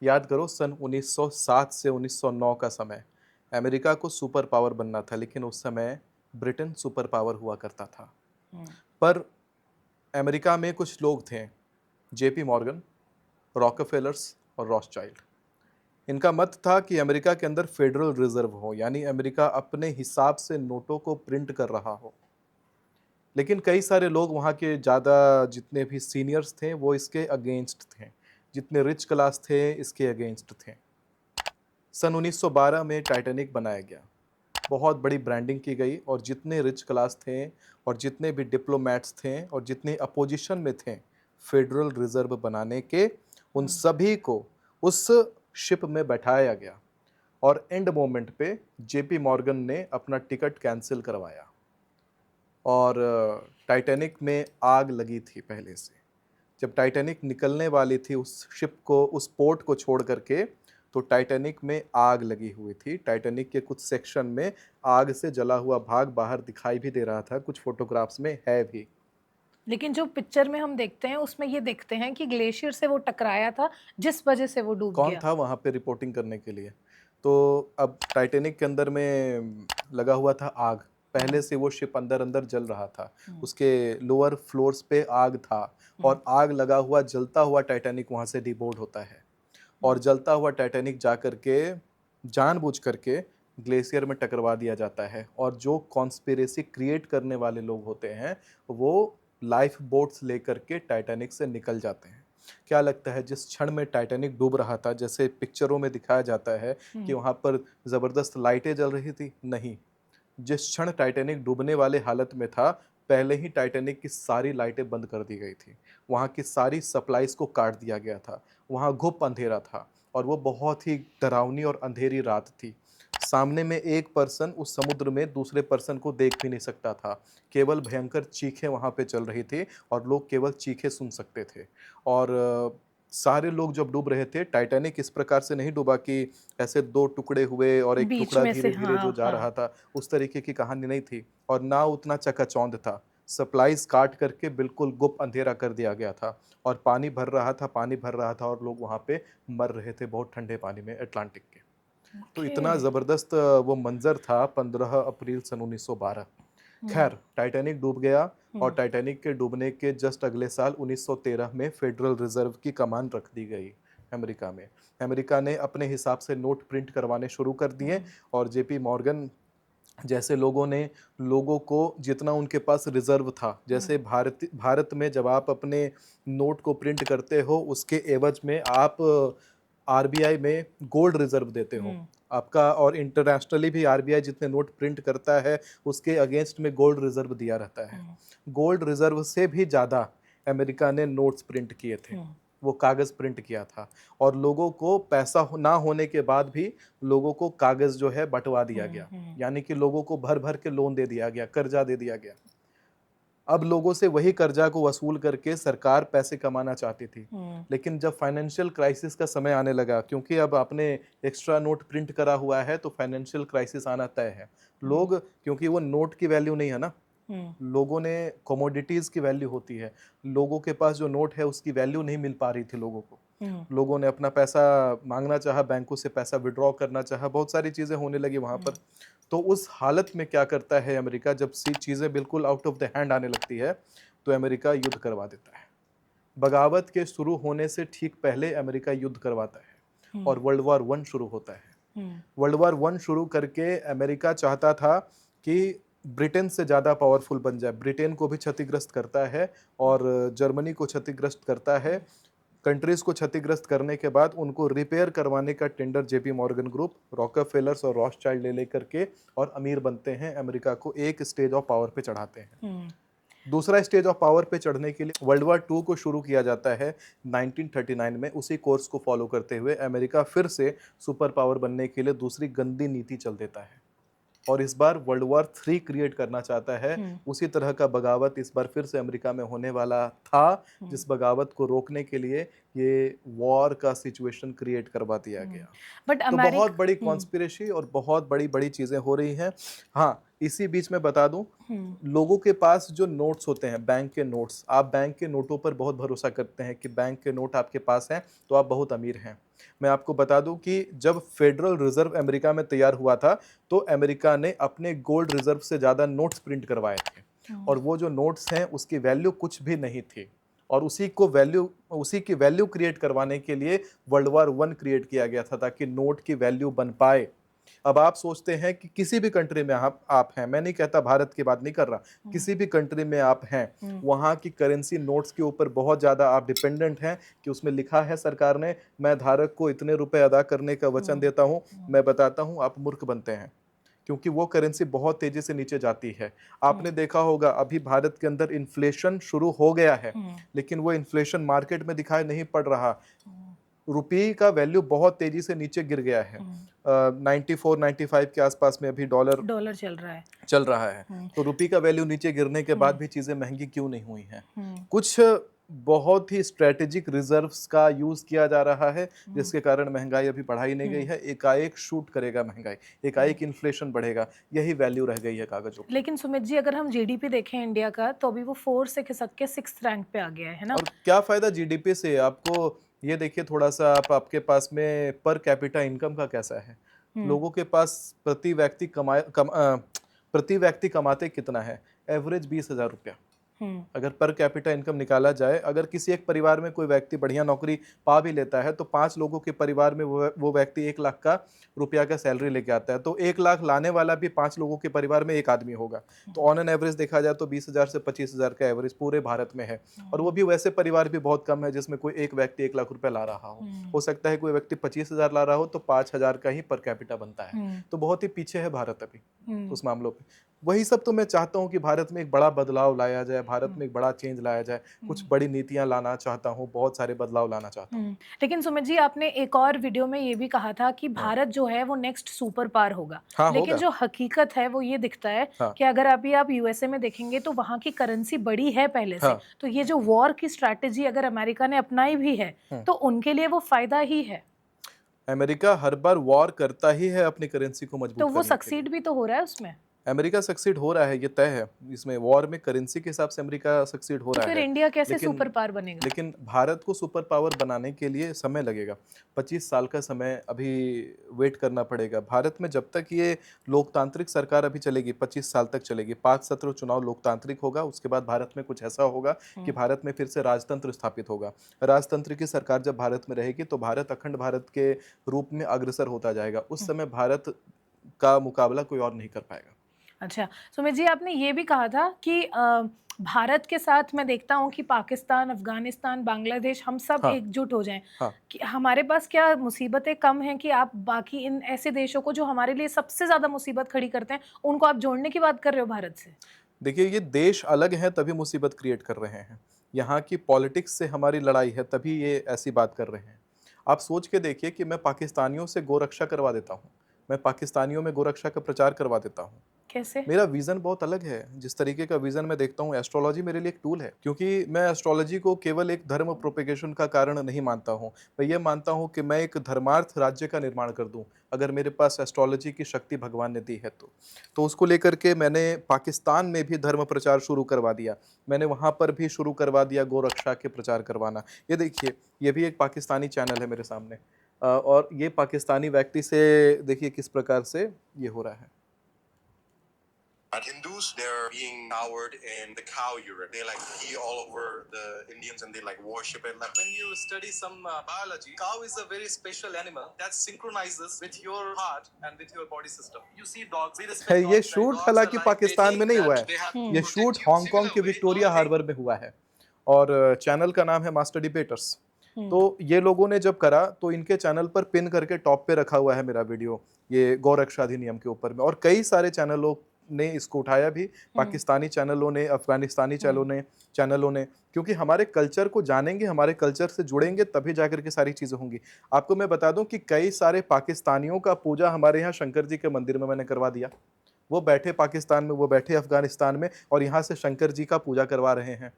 याद करो, सन 1907 से 1909 का समय, अमेरिका को सुपर पावर बनना था, लेकिन उस समय ब्रिटेन सुपर पावर हुआ करता था। पर अमेरिका में कुछ लोग थे, जेपी मॉर्गन, रॉकफेलर्स और रॉथस्चाइल्ड। इनका मत था कि अमेरिका के अंदर फेडरल रिजर्व हो, यानी अमेरिका अपने हिसाब से नोटों को प्रिंट कर रहा हो। लेकिन कई सारे लोग वहाँ के ज़्यादा जितने भी सीनियर्स थे वो इसके अगेंस्ट थे, जितने रिच क्लास थे इसके अगेंस्ट थे। सन 1912 में टाइटैनिक बनाया गया, बहुत बड़ी ब्रांडिंग की गई और जितने रिच क्लास थे और जितने भी डिप्लोमेट्स थे और जितने अपोजिशन में थे फेडरल रिजर्व बनाने के, उन सभी को उस शिप में बैठाया गया और एंड मोमेंट पे जेपी मॉर्गन ने अपना टिकट कैंसिल करवाया और टाइटैनिक में आग लगी थी पहले से। जब टाइटैनिक निकलने वाली थी उस शिप को, उस पोर्ट को छोड़ करके, तो टाइटैनिक में आग लगी हुई थी। टाइटैनिक के कुछ सेक्शन में आग से जला हुआ भाग बाहर दिखाई भी दे रहा था, कुछ फोटोग्राफ्स में है भी। लेकिन जो पिक्चर में हम देखते हैं उसमें ये देखते हैं कि ग्लेशियर से वो टकराया था, जिस वजह से वो डूब कौन गया। था वहाँ पे रिपोर्टिंग करने के लिए? तो अब टाइटैनिक के अंदर में लगा हुआ था आग, पहले से वो शिप अंदर अंदर जल रहा था, उसके लोअर फ्लोर्स पे आग था और आग लगा हुआ जलता हुआ टाइटैनिक वहाँ से डिबोर्ड होता है और जलता हुआ टाइटैनिक जा करके जानबूझ करके ग्लेशियर में टकरवा दिया जाता है। और जो कॉन्स्पिरेसी क्रिएट करने वाले लोग होते हैं वो लाइफ बोट्स लेकर के टाइटैनिक से निकल जाते हैं। क्या लगता है, जिस क्षण में टाइटैनिक डूब रहा था, जैसे पिक्चरों में दिखाया जाता है कि वहाँ पर ज़बरदस्त लाइटें जल रही थी, नहीं। जिस क्षण टाइटैनिक डूबने वाले हालत में था, पहले ही टाइटैनिक की सारी लाइटें बंद कर दी गई थी, वहाँ की सारी सप्लाईज को काट दिया गया था, वहाँ घुप अंधेरा था और वो बहुत ही डरावनी और अंधेरी रात थी। सामने में एक पर्सन उस समुद्र में दूसरे पर्सन को देख भी नहीं सकता था, केवल भयंकर चीखें वहाँ पे चल रही थी और लोग केवल चीखें सुन सकते थे। और सारे लोग जब डूब रहे थे, टाइटैनिक इस प्रकार से नहीं डूबा कि ऐसे 2 टुकड़े हुए और एक बीच टुकड़ा में से, धीरे-धीरे जो हाँ जा हाँ। रहा था, उस तरीके की कहानी नहीं थी और ना उतना चकाचौंध था। सप्लाईज काट करके बिल्कुल गुप अंधेरा कर दिया गया था और पानी भर रहा था, पानी भर रहा था और लोग वहाँ पे मर रहे थे बहुत ठंडे पानी में, अटलांटिक के। तो इतना ओके। ज़बरदस्त वो मंज़र था 15 अप्रैल सन 1912। खैर, टाइटैनिक डूब गया और टाइटैनिक के डूबने के जस्ट अगले साल 1913 में फेडरल रिजर्व की कमान रख दी गई अमेरिका में। अमेरिका ने अपने हिसाब से नोट प्रिंट करवाने शुरू कर दिए और जेपी मॉर्गन जैसे लोगों ने, लोगों को जितना उनके पास रिजर्व था, जैसे भारत में जब आप अपने नोट को प्रिंट करते हो उसके एवज में आप आरबीआई में गोल्ड रिजर्व देते हो आपका, और इंटरनेशनली भी आरबीआई जितने नोट प्रिंट करता है उसके अगेंस्ट में गोल्ड रिजर्व दिया रहता है। गोल्ड रिजर्व से भी ज़्यादा अमेरिका ने नोट्स प्रिंट किए थे, वो कागज़ प्रिंट किया था और लोगों को पैसा ना होने के बाद भी लोगों को कागज़ जो है बंटवा दिया गया, यानी कि लोगों को भर भर के लोन दे दिया गया, कर्जा दे दिया गया। अब लोगों से वही कर्जा को वसूल करके सरकार पैसे कमाना चाहती थी। लेकिन जब फाइनेंशियल क्राइसिस का समय आने लगा, क्योंकि अब आपने एक्स्ट्रा नोट प्रिंट करा हुआ है तो फाइनेंशियल क्राइसिस आना तय है। लोग, क्योंकि वो नोट की वैल्यू नहीं है ना, लोगों ने कमोडिटीज़ की वैल्यू होती है, लोगों के पास जो नोट है उसकी वैल्यू नहीं मिल पा रही थी लोगों को। लोगों ने अपना पैसा मांगना चाहा, बैंकों से पैसा विड्रॉ करना चाहा, बहुत सारी चीज़ें होने लगी वहाँ पर। तो उस हालत में क्या करता है अमेरिका, जब सी चीज़ें बिल्कुल आउट ऑफ द हैंड आने लगती है तो अमेरिका युद्ध करवा देता है। बगावत के शुरू होने से ठीक पहले अमेरिका युद्ध करवाता है और वर्ल्ड वॉर 1 शुरू होता है। वर्ल्ड वॉर 1 शुरू करके अमेरिका चाहता था कि ब्रिटेन से ज़्यादा पावरफुल बन जाए, ब्रिटेन को भी क्षतिग्रस्त करता है और जर्मनी को क्षतिग्रस्त करता है। कंट्रीज़ को क्षतिग्रस्त करने के बाद उनको रिपेयर करवाने का tender JP Morgan group, Rockefellers और रॉथस्चाइल्ड ले लेकर के और अमीर बनते हैं, अमेरिका को एक स्टेज ऑफ पावर पे चढ़ाते हैं। दूसरा स्टेज ऑफ पावर पे चढ़ने के लिए वर्ल्ड वॉर 2 को शुरू किया जाता है 1939 में। उसी कोर्स को फॉलो करते हुए अमेरिका फिर से सुपर पावर बनने के लिए दूसरी गंदी नीति चल देता है और इस बार वर्ल्ड वॉर 3 क्रिएट करना चाहता है। उसी तरह का बगावत इस बार फिर से अमेरिका में होने वाला था, जिस बगावत को रोकने के लिए ये वॉर का सिचुएशन क्रिएट करवा दिया गया। बट तो बहुत बड़ी कॉन्स्पिरेसी और बहुत बड़ी बड़ी चीजें हो रही हैं। हाँ, इसी बीच में बता दूं, लोगों के पास जो नोट्स होते हैं, बैंक के नोट्स, आप बैंक के नोटों पर बहुत भरोसा करते हैं कि बैंक के नोट आपके पास हैं तो आप बहुत अमीर हैं। मैं आपको बता दूं कि जब फेडरल रिजर्व अमेरिका में तैयार हुआ था तो अमेरिका ने अपने गोल्ड रिजर्व से ज़्यादा नोट्स प्रिंट करवाए थे और वो जो नोट्स हैं उसकी वैल्यू कुछ भी नहीं थी और उसी की वैल्यू क्रिएट करवाने के लिए वर्ल्ड वॉर 1 क्रिएट किया गया था ताकि नोट की वैल्यू बन पाए। अब आप सोचते हैं कि किसी भी कंट्री में आप हैं, मैं नहीं कहता भारत की बात नहीं कर रहा, किसी भी कंट्री में आप हैं, वहाँ की करेंसी नोट्स के ऊपर बहुत ज़्यादा आप डिपेंडेंट हैं कि उसमें लिखा है सरकार ने मैं धारक को इतने रुपए अदा करने का वचन देता हूँ। मैं बताता हूँ, आप मूर्ख बनते हैं क्योंकि वो करेंसी बहुत तेजी से नीचे जाती है। आपने देखा होगा अभी भारत के अंदर इन्फ्लेशन शुरू हो गया है, लेकिन वो इन्फ्लेशन मार्केट में दिखाई नहीं पड़ रहा। रुपये का वैल्यू बहुत तेजी से नीचे गिर गया है। 94-95 के आसपास में अभी डॉलर चल रहा है। तो रुपये का वैल्यू नीचे गिरने के बाद भी चीजें महंगी क्यों नहीं हुई हैं? कुछ बहुत ही स्ट्रेटेजिक रिजर्व्स का यूज किया जा रहा है जिसके कारण महंगाई अभी बढ़ाई नहीं गई है। एकाएक शूट करेगा महंगाई, एकाएक इन्फ्लेशन बढ़ेगा, यही वैल्यू रह गई है कागजों की। लेकिन सुमित जी, अगर हम जीडीपी देखें इंडिया का तो अभी वो 4 से खिसक के 6th रैंक पे आ गया है ना। और क्या फायदा जीडीपी से? आपको ये देखिए थोड़ा सा, आपके पास में पर कैपिटा इनकम का कैसा है? लोगों के पास प्रति व्यक्ति कमाते कितना है? एवरेज 20,000 रुपया। अगर पर कैपिटा इनकम निकाला जाए, अगर किसी एक परिवार में कोई व्यक्ति बढ़िया नौकरी पा भी लेता है तो 5 लोगों के परिवार में वो व्यक्ति 1 लाख का रुपया का सैलरी लेके आता है, तो 1 लाख लाने वाला भी 5 लोगों के परिवार में एक आदमी होगा। तो ऑन एन एवरेज देखा जाए तो 20,000 से 25,000 का एवरेज पूरे भारत में है। और वो भी वैसे परिवार भी बहुत कम है जिसमें कोई एक व्यक्ति 1 लाख रुपया ला रहा हो सकता है कोई व्यक्ति 25,000 ला रहा हो तो 5,000 का ही पर कैपिटा बनता है। तो बहुत ही पीछे है भारत अभी उस मामलों पे। वही सब तो मैं चाहता हूँ कि भारत में एक बड़ा बदलाव लाया जाए, भारत में एक बड़ा चेंज लाया जाए, कुछ बड़ी नीतियां लाना चाहता हूँ, बहुत सारे बदलाव लाना चाहता हूँ। लेकिन सुमित जी, आपने एक और वीडियो में ये भी कहा था कि भारत जो है वो नेक्स्ट सुपर पावर होगा। लेकिन जो हकीकत है वो ये दिखता है कि अगर अभी आप यूएसए में देखेंगे तो वहाँ की करेंसी बड़ी है पहले से। तो ये जो वॉर की स्ट्रैटेजी अगर अमेरिका ने अपनाई भी है तो उनके लिए वो फायदा ही है। अमेरिका हर बार वॉर करता ही है अपनी करेंसी को मजबूत तो वो सक्सीड भी तो हो रहा है उसमें। अमेरिका सक्सीड हो रहा है, ये तय है। इसमें वॉर में करेंसी के हिसाब से अमेरिका सक्सीड हो रहा है। फिर इंडिया कैसे सुपर पावर बनेगा? लेकिन भारत को सुपर पावर बनाने के लिए समय लगेगा। 25 साल का समय अभी वेट करना पड़ेगा। भारत में जब तक ये लोकतांत्रिक सरकार अभी चलेगी 25 साल तक चलेगी। 5 सत्र चुनाव लोकतांत्रिक होगा, उसके बाद भारत में कुछ ऐसा होगा कि भारत में फिर से राजतंत्र स्थापित होगा। राजतंत्र की सरकार जब भारत में रहेगी तो भारत अखंड भारत के रूप में अग्रसर होता जाएगा। उस समय भारत का मुकाबला कोई और नहीं कर पाएगा। अच्छा सुमित जी, आपने ये भी कहा था कि भारत के साथ मैं देखता हूँ कि पाकिस्तान, अफगानिस्तान, बांग्लादेश हम सब एकजुट हो जाएं। कि हमारे पास क्या मुसीबतें कम हैं कि आप बाकी इन ऐसे देशों को जो हमारे लिए सबसे ज़्यादा मुसीबत खड़ी करते हैं उनको आप जोड़ने की बात कर रहे हो भारत से? देखिए, ये देश अलग हैं तभी मुसीबत क्रिएट कर रहे हैं। यहाँ की पॉलिटिक्स से हमारी लड़ाई है तभी ये ऐसी बात कर रहे हैं। आप सोच के देखिए कि मैं पाकिस्तानियों से गोरक्षा करवा देता हूँ, मैं पाकिस्तानियों में गोरक्षा का प्रचार करवा देता हूँ। कैसे? मेरा विजन बहुत अलग है। जिस तरीके का विजन मैं देखता हूँ, एस्ट्रोलॉजी मेरे लिए एक टूल है, क्योंकि मैं एस्ट्रोलॉजी को केवल एक धर्म प्रोपेगेशन का कारण नहीं मानता हूँ। मैं ये मानता हूँ कि मैं एक धर्मार्थ राज्य का निर्माण कर दूँ अगर मेरे पास एस्ट्रोलॉजी की शक्ति भगवान ने दी है तो उसको लेकर के मैंने पाकिस्तान में भी धर्म प्रचार शुरू करवा दिया। मैंने वहाँ पर भी शुरू करवा दिया गोरक्षा के प्रचार करवाना। ये देखिए, ये भी एक पाकिस्तानी चैनल है मेरे सामने और ये पाकिस्तानी व्यक्ति से देखिए किस प्रकार से ये हो रहा है। Hindus, they're being cowered in the cow urine. They like pee all over the Indians and they like worship it. Like when you study some biology, cow is a very special animal that synchronizes with your heart and with your body system. You see dogs. ये shoot हालांकि पाकिस्तान में नहीं हुआ है, ये shoot Hong Kong के Victoria harbour में हुआ है और चैनल का नाम है मास्टर डिबेटर्स। तो ये लोगों ने जब करा तो इनके चैनल पर पिन करके टॉप पे रखा हुआ है मेरा वीडियो, ये गौरक्षा अधिनियम के ऊपर में। और कई सारे चैनलों ने इसको उठाया भी, पाकिस्तानी चैनलों ने, अफगानिस्तानी चैनलों ने, क्योंकि हमारे कल्चर को जानेंगे, हमारे कल्चर से जुड़ेंगे तभी जाकर के सारी चीज़ें होंगी। आपको मैं बता दूं कि कई सारे पाकिस्तानियों का पूजा हमारे यहाँ शंकर जी के मंदिर में मैंने करवा दिया। वो बैठे पाकिस्तान में, वो बैठे अफगानिस्तान में और यहाँ से शंकर जी का पूजा करवा रहे हैं।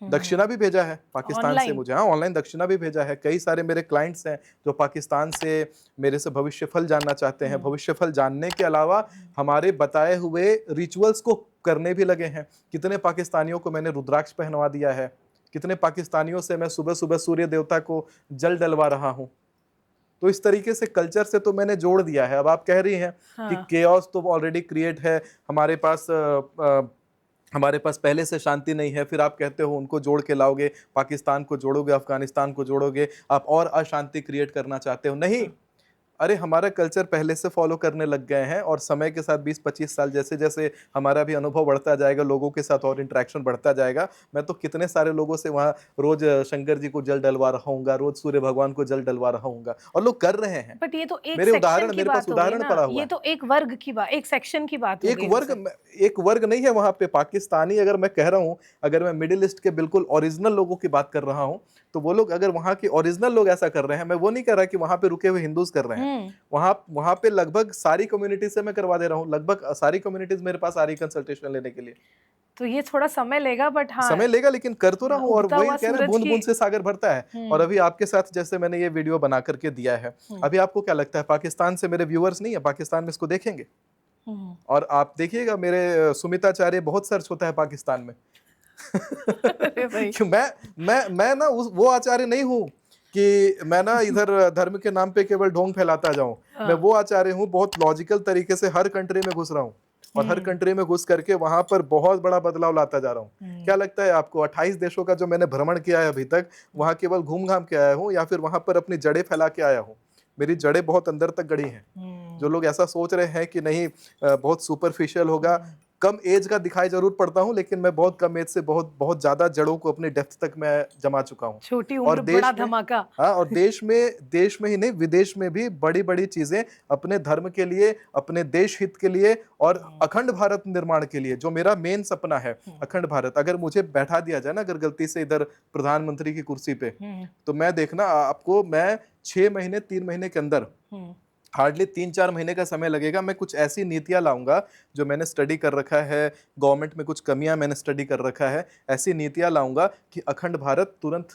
दक्षिणा भी भेजा है पाकिस्तान से मुझे, हाँ ऑनलाइन दक्षिणा भी भेजा है। कई सारे मेरे क्लाइंट्स हैं जो पाकिस्तान से मेरे से भविष्य फल जानना चाहते हैं। भविष्य फल जानने के अलावा हमारे बताए हुए रिचुअल्स को करने भी लगे हैं। कितने पाकिस्तानियों को मैंने रुद्राक्ष पहनवा दिया है, कितने पाकिस्तानियों से मैं सुबह सुबह सूर्य देवता को जल डलवा रहा हूँ। तो इस तरीके से कल्चर से तो मैंने जोड़ दिया है। अब आप कह रही हैं कि केओस तो ऑलरेडी क्रिएट है, हमारे पास पहले से शांति नहीं है, फिर आप कहते हो उनको जोड़ के लाओगे, पाकिस्तान को जोड़ोगे, अफगानिस्तान को जोड़ोगे, आप और अशांति क्रिएट करना चाहते हो। नहीं, अरे हमारा कल्चर पहले से फॉलो करने लग गए हैं और समय के साथ 20-25 साल जैसे जैसे हमारा भी अनुभव बढ़ता जाएगा, लोगों के साथ और इंटरेक्शन बढ़ता जाएगा, मैं तो कितने सारे लोगों से वहाँ रोज शंकर जी को जल डलवा रहा हूँगा, रोज सूर्य भगवान को जल डलवा रहा हूँगा, और लोग कर रहे हैं। बट ये तो एक मेरे पास उदाहरण पड़ा हुआ ये तो एक वर्ग की बात, एक सेक्शन की बात, एक वर्ग नहीं है वहां पे। पाकिस्तानी अगर मैं कह रहा हूँ, अगर मैं मिडिल ईस्ट के बिल्कुल ओरिजिनल लोगों की बात कर रहा हूँ, तो वो लोग अगर वहां के ओरिजिनल लोग ऐसा कर रहे हैं, मैं वो नहीं कह रहा कि वहां पे रुके हुए हिंदूज कर रहे हैं, वहां पे लगभग सारी कम्युनिटी से मैं करवा दे रहा हूँ, लगभग सारी कम्युनिटीज मेरे पास आ रही कंसल्टेशन लेने के लिए। तो ये थोड़ा समय लेगा, बट हाँ समय लेगा, लेकिन कर तो रहा हूँ। और वही कह रहे हैं, बूंद बूंद से सागर भरता है। और अभी आपके साथ जैसे मैंने ये वीडियो बना करके दिया है, अभी आपको क्या लगता है पाकिस्तान से मेरे व्यूअर्स नहीं है, पाकिस्तान में इसको देखेंगे? और आप देखिएगा मेरे सुमिताचार्य बहुत सर्च होता है पाकिस्तान में। मैं ना वो आचार्य नहीं हूँ कि मैं ना इधर धर्म के नाम पे केवल ढोंग फैलाता जाऊं। मैं वो आचार्य हूँ, बहुत लॉजिकल तरीके से हर कंट्री में घुस रहा हूँ और हर कंट्री में घुस करके वहां पर बहुत बड़ा बदलाव लाता जा रहा हूँ। क्या लगता है आपको 28 देशों का जो मैंने भ्रमण किया है अभी तक, वहां केवल घूम घाम के आया हूँ या फिर वहां पर अपनी जड़ें फैला के आया हूँ? मेरी जड़ें बहुत अंदर तक गड़ी हैं। जो लोग ऐसा सोच रहे हैं कि नहीं बहुत सुपरफिशियल होगा, कम एज का दिखाई जरूर पड़ता हूं, लेकिन मैं बहुत कम एज से बहुत ज्यादा जड़ों को अपने डेप्थ तक मैं जमा चुका हूं। छोटी उम्र बड़ा धमाका। हाँ, और देश में ही नहीं, विदेश में भी बड़ी बड़ी चीजें अपने धर्म के लिए, अपने देश हित के लिए और अखंड भारत निर्माण के लिए, जो मेरा मेन सपना है अखंड भारत। अगर मुझे बैठा दिया जाए ना अगर गलती से इधर प्रधानमंत्री की कुर्सी पे, तो मैं देखना आपको, मैं 6 महीने 3 महीने के अंदर, हार्डली 3-4 महीने का समय लगेगा, मैं कुछ ऐसी नीतियां लाऊंगा जो मैंने स्टडी कर रखा है, गवर्नमेंट में कुछ कमियां मैंने स्टडी कर रखा है, ऐसी नीतियां लाऊंगा कि अखंड भारत तुरंत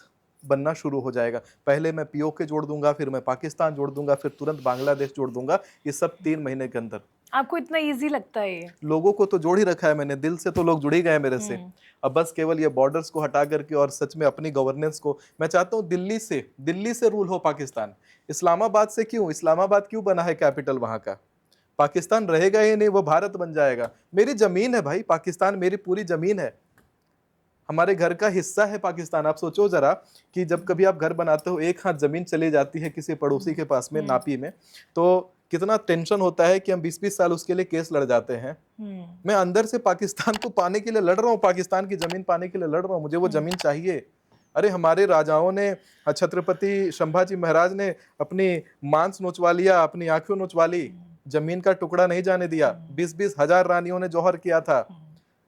बनना शुरू हो जाएगा। पहले मैं पीओके जोड़ दूंगा, फिर मैं पाकिस्तान जोड़ दूंगा, फिर तुरंत बांग्लादेश जोड़ दूंगा, ये सब 3 महीने के अंदर। आपको इतना इजी लगता है ये? लोगों को तो जोड़ ही रखा है मैंने, दिल से तो लोग जुड़ ही गए मेरे से। अब बस केवल ये बॉर्डर्स को हटा करके और सच में अपनी गवर्नेंस को, मैं चाहता हूँ दिल्ली से रूल हो पाकिस्तान। इस्लामाबाद से क्यों? इस्लामाबाद क्यों बना है कैपिटल वहां का? पाकिस्तान रहेगा ही नहीं, वो भारत बन जाएगा। मेरी जमीन है भाई पाकिस्तान, मेरी पूरी जमीन है, हमारे घर का हिस्सा है पाकिस्तान। आप सोचो जरा कि जब कभी आप घर बनाते हो, एक हाथ जमीन चली जाती है किसी पड़ोसी के पास में नापी में, तो कितना टेंशन होता है कि हम 20-20 साल उसके लिए केस लड़ जाते हैं। मैं अंदर से पाकिस्तान को पाने के लिए लड़ रहा हूँ, पाकिस्तान की जमीन पाने के लिए लड़ रहा हूँ, मुझे वो जमीन चाहिए। अरे हमारे राजाओं ने, छत्रपति संभाजी महाराज ने अपनी मांस नोचवा लिया, अपनी आंखें नोचवा ली, जमीन का टुकड़ा नहीं जाने दिया। 20-20 हजार रानियों ने जौहर किया था,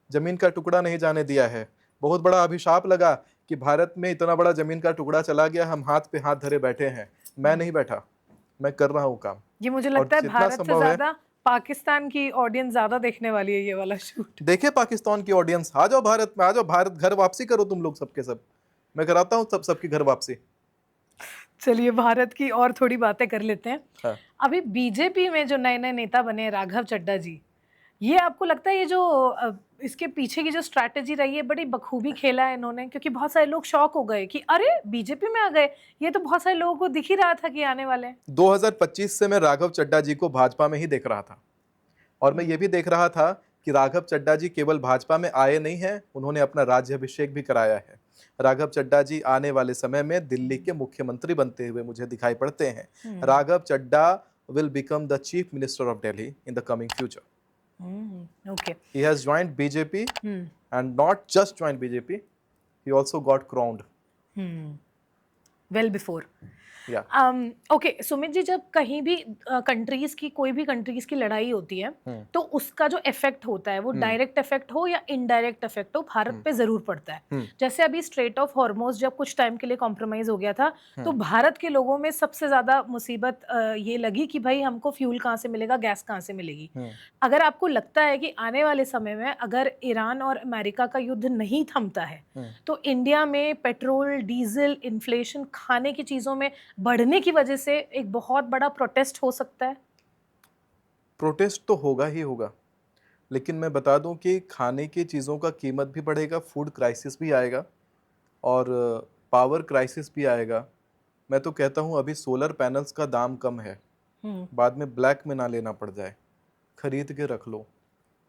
जमीन का टुकड़ा नहीं जाने दिया है। बहुत बड़ा अभिशाप लगा कि भारत में इतना बड़ा जमीन का टुकड़ा चला गया, हम हाथ पे हाथ धरे बैठे हैं। मैं नहीं बैठा, मैं कर रहा हूँ काम। ये मुझे लगता है भारत से ज्यादा पाकिस्तान की ऑडियंस ज्यादा देखने वाली है ये वाला शूट। देखे पाकिस्तान की ऑडियंस, आ जाओ भारत में, आ जाओ भारत, घर वापसी करो तुम लोग सबके सब, मैं कराता हूँ सबकी घर वापसी। चलिए भारत की और थोड़ी बातें कर लेते हैं। हाँ। अभी बीजेपी में जो नए नए नेता बने, राघव चड्ढा जी, ये आपको लगता है ये जो इसके पीछे की जो स्ट्रैटेजी रही है बड़ी बखूबी खेला है इन्होंने? क्योंकि बहुत सारे लोग शॉक हो गए कि अरे बीजेपी में आ गए, ये तो बहुत सारे लोगों को दिख ही रहा था कि आने वाले। 2025 से मैं राघव चड्ढा जी को भाजपा में ही देख रहा था, और मैं ये भी देख रहा था कि राघव चड्ढा जी केवल भाजपा में आए नहीं हैं, उन्होंने अपना राज्याभिषेक भी कराया है। राघव चड्ढा जी आने वाले समय में दिल्ली के मुख्यमंत्री बनते हुए मुझे दिखाई पड़ते हैं। Raghav Chadha will become the chief minister of Delhi in the coming future. Okay. He has joined BJP and not just joined BJP, he also got crowned. Well before. या ओके सुमित जी, जब कहीं भी कंट्रीज की कोई भी कंट्रीज की लड़ाई होती है तो उसका जो इफेक्ट होता है वो डायरेक्ट इफेक्ट हो या इनडायरेक्ट इफेक्ट हो, भारत पे जरूर पड़ता है। जैसे अभी स्ट्रेट ऑफ हॉर्मोज जब कुछ टाइम के लिए कॉम्प्रोमाइज हो गया था तो भारत के लोगों में सबसे ज्यादा मुसीबत ये लगी कि भाई हमको फ्यूल कहाँ से मिलेगा, गैस कहाँ से मिलेगी। अगर आपको लगता है कि आने वाले समय में अगर ईरान और अमेरिका का युद्ध नहीं थमता है तो इंडिया में पेट्रोल, डीजल, इन्फ्लेशन, खाने की चीजों में बढ़ने की वजह से एक बहुत बड़ा प्रोटेस्ट हो सकता है? प्रोटेस्ट तो होगा ही होगा, लेकिन मैं बता दूं कि खाने की चीज़ों का कीमत भी बढ़ेगा, फूड क्राइसिस भी आएगा और पावर क्राइसिस भी आएगा। मैं तो कहता हूं अभी सोलर पैनल्स का दाम कम है, बाद में ब्लैक में ना लेना पड़ जाए, खरीद के रख लो,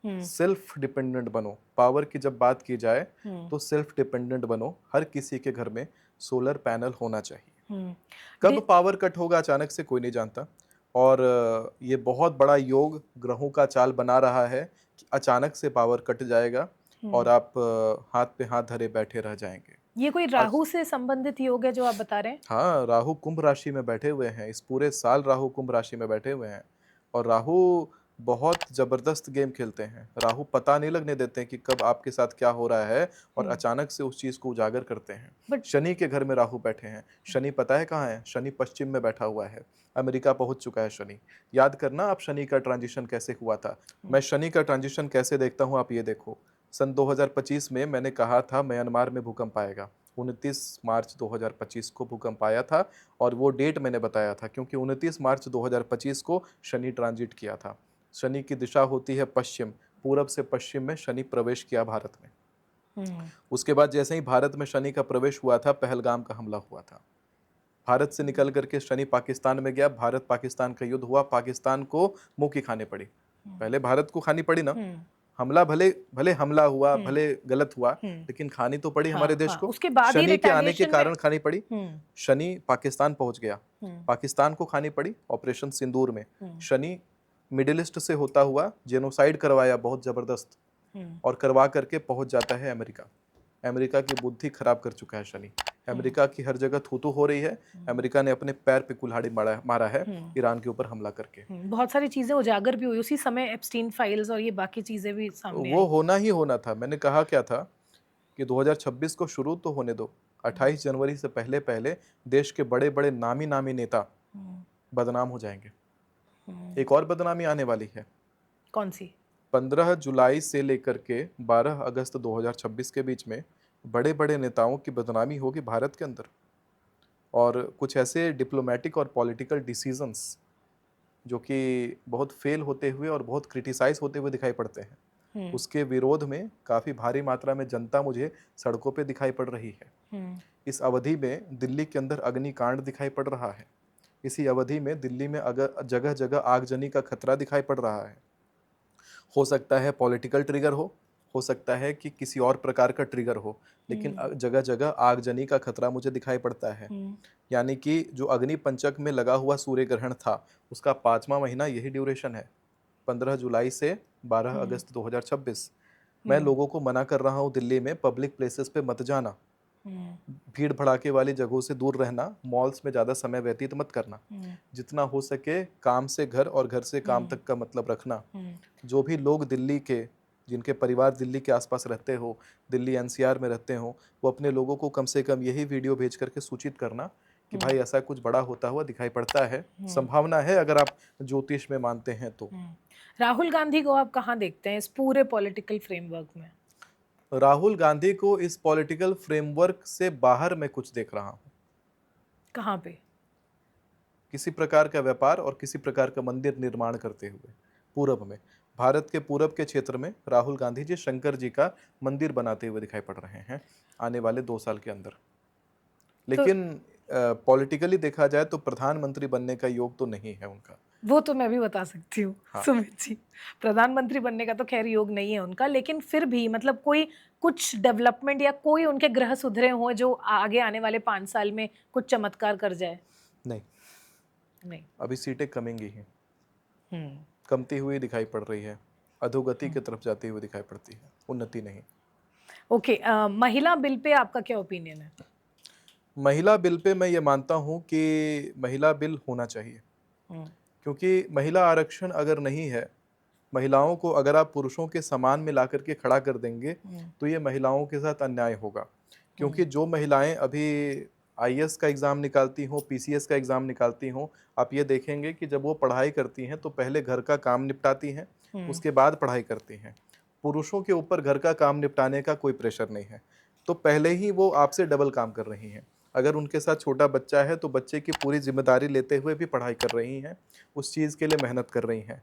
सेल्फ डिपेंडेंट बनो। पावर की जब बात की जाए तो सेल्फ डिपेंडेंट बनो, हर किसी के घर में सोलर पैनल होना चाहिए। कब पावर कट होगा अचानक से कोई नहीं जानता, और ये बहुत बड़ा योग ग्रहों का चाल बना रहा है कि अचानक से पावर कट जाएगा और आप हाथ पे हाथ धरे बैठे रह जाएंगे। ये कोई राहु से संबंधित योग है जो आप बता रहे हैं? हाँ, राहु कुंभ राशि में बैठे हुए हैं, इस पूरे साल राहु कुंभ राशि में बैठे हुए हैं और राहु बहुत जबरदस्त गेम खेलते हैं। राहु पता नहीं लगने देते हैं कि कब आपके साथ क्या हो रहा है और अचानक से उस चीज को उजागर करते हैं। शनि के घर में राहु बैठे हैं। शनि पता है कहाँ है? शनि पश्चिम में बैठा हुआ है, अमेरिका पहुंच चुका है शनि। याद करना आप शनि का ट्रांजिशन कैसे हुआ था। मैं शनि का ट्रांजिशन कैसे देखता हूँ आप ये देखो। सन 2025 में मैंने कहा था म्यांमार में भूकंप आएगा। 29 मार्च 2025 को भूकंप आया था और वो डेट मैंने बताया था क्योंकि 29 मार्च 2025 को शनि ट्रांजिट किया था। शनि की दिशा होती है पश्चिम, पूरब से पश्चिम में शनि प्रवेश किया भारत में। उसके बाद जैसे ही भारत में शनि का प्रवेश हुआ था, पहलगाम का हमला हुआ था। भारत से निकल करके शनि पाकिस्तान में गया, भारत पाकिस्तान का युद्ध हुआ, पाकिस्तान को मुंह की खानी पड़ी। पहले भारत को खानी पड़ी ना, हमला भले भले हमला हुआ, भले गलत हुआ, लेकिन खानी तो पड़ी हमारे देश को। उसके बाद ही शनि के आने के retaliation कारण खानी पड़ी। शनि पाकिस्तान पहुंच गया, पाकिस्तान को खानी पड़ी ऑपरेशन सिंदूर में। शनि मिडिल ईस्ट से होता हुआ जेनोसाइड करवाया बहुत जबरदस्त, और करवा करके पहुंच जाता है अमेरिका। अमेरिका की बुद्धि खराब कर चुका है शनि। अमेरिका की हर जगह थूथू हो रही है। अमेरिका ने अपने पैर पे कुल्हाड़ी मारा है ईरान के ऊपर हमला करके। बहुत सारी चीजें उजागर भी हुई उसी समय, एप्स्टीन फाइल्स और ये बाकी चीजें भी सामने वो होना ही होना था। मैंने कहा क्या था कि 2026 को शुरू तो होने दो, 28 जनवरी से पहले पहले देश के बड़े बड़े नामी नामी नेता बदनाम हो जाएंगे। एक और बदनामी आने वाली है। कौन सी? 15 जुलाई से लेकर के 12 अगस्त 2026 के बीच में बड़े बड़े नेताओं की बदनामी होगी भारत के अंदर, और कुछ ऐसे डिप्लोमेटिक और पॉलिटिकल डिसीजंस जो कि बहुत फेल होते हुए और बहुत क्रिटिसाइज होते हुए दिखाई पड़ते हैं, उसके विरोध में काफ़ी भारी मात्रा में जनता मुझे सड़कों पे दिखाई पड़ रही है। इस अवधि में दिल्ली के अंदर अग्निकांड दिखाई पड़ रहा है। इसी अवधि में दिल्ली में अगर जगह जगह आगजनी का खतरा दिखाई पड़ रहा है। हो सकता है पॉलिटिकल ट्रिगर हो सकता है कि किसी और प्रकार का ट्रिगर हो, लेकिन जगह जगह आगजनी का खतरा मुझे दिखाई पड़ता है। यानी कि जो अग्नि पंचक में लगा हुआ सूर्य ग्रहण था उसका 5वां महीना यही ड्यूरेशन है, 15 जुलाई से 12 अगस्त 2026। मैं लोगों को मना कर रहा हूँ दिल्ली में पब्लिक प्लेसेस पे मत जाना, भीड़ भड़ाके वाली जगहों से दूर रहना, मॉल्स में ज़्यादा समय व्यतीत मत करना, जितना हो सके काम से घर और घर से काम तक का मतलब रखना। जो भी लोग दिल्ली के, जिनके परिवार दिल्ली के आसपास रहते हो, दिल्ली एनसीआर में रहते हो, वो अपने लोगों को कम से कम यही वीडियो भेज करके सूचित करना कि भाई ऐसा कुछ बड़ा होता हुआ दिखाई पड़ता है। संभावना है अगर आप ज्योतिष में मानते हैं तो। राहुल गांधी को आप कहाँ देखते हैं इस पूरे पॉलिटिकल फ्रेमवर्क में? राहुल गांधी को इस पॉलिटिकल फ्रेमवर्क से बाहर मैं कुछ देख रहा हूँ। कहाँ पे? किसी प्रकार का व्यापार और किसी प्रकार का मंदिर निर्माण करते हुए पूरब में, भारत के पूरब के क्षेत्र में राहुल गांधी जी शंकर जी का मंदिर बनाते हुए दिखाई पड़ रहे हैं आने वाले 2 साल के अंदर। लेकिन पॉलिटिकली देखा जाए तो प्रधानमंत्री बनने का योग तो नहीं है उनका। वो तो मैं भी बता सकती हूँ। हाँ। सुमित जी, प्रधानमंत्री बनने का तो खैर योग नहीं है उनका, लेकिन फिर भी मतलब कोई कुछ डेवलपमेंट या कोई उनके ग्रह सुधरे हो जो आगे आने वाले 5 साल में कुछ चमत्कार कर जाए? नहीं, अभी सीटें कमेंगी ही, कमती हुई दिखाई पड़ रही है, अधोगति की तरफ जाती हुई दिखाई पड़ती है, उन्नति नहीं। ओके, महिला बिल पे आपका क्या ओपिनियन है? महिला बिल पे मैं ये मानता हूँ कि महिला बिल होना चाहिए, हम्म, क्योंकि महिला आरक्षण अगर नहीं है, महिलाओं को अगर आप पुरुषों के समान में ला करके खड़ा कर देंगे तो ये महिलाओं के साथ अन्याय होगा। क्योंकि जो महिलाएं अभी आईएएस का एग्ज़ाम निकालती हों, पीसीएस का एग्ज़ाम निकालती हों, आप ये देखेंगे कि जब वो पढ़ाई करती हैं तो पहले घर का काम निपटाती हैं, उसके बाद पढ़ाई करती हैं। पुरुषों के ऊपर घर का काम निपटाने का कोई प्रेशर नहीं है, तो पहले ही वो आपसे डबल काम कर रही हैं। अगर उनके साथ छोटा बच्चा है तो बच्चे की पूरी जिम्मेदारी लेते हुए भी पढ़ाई कर रही हैं, उस चीज़ के लिए मेहनत कर रही हैं।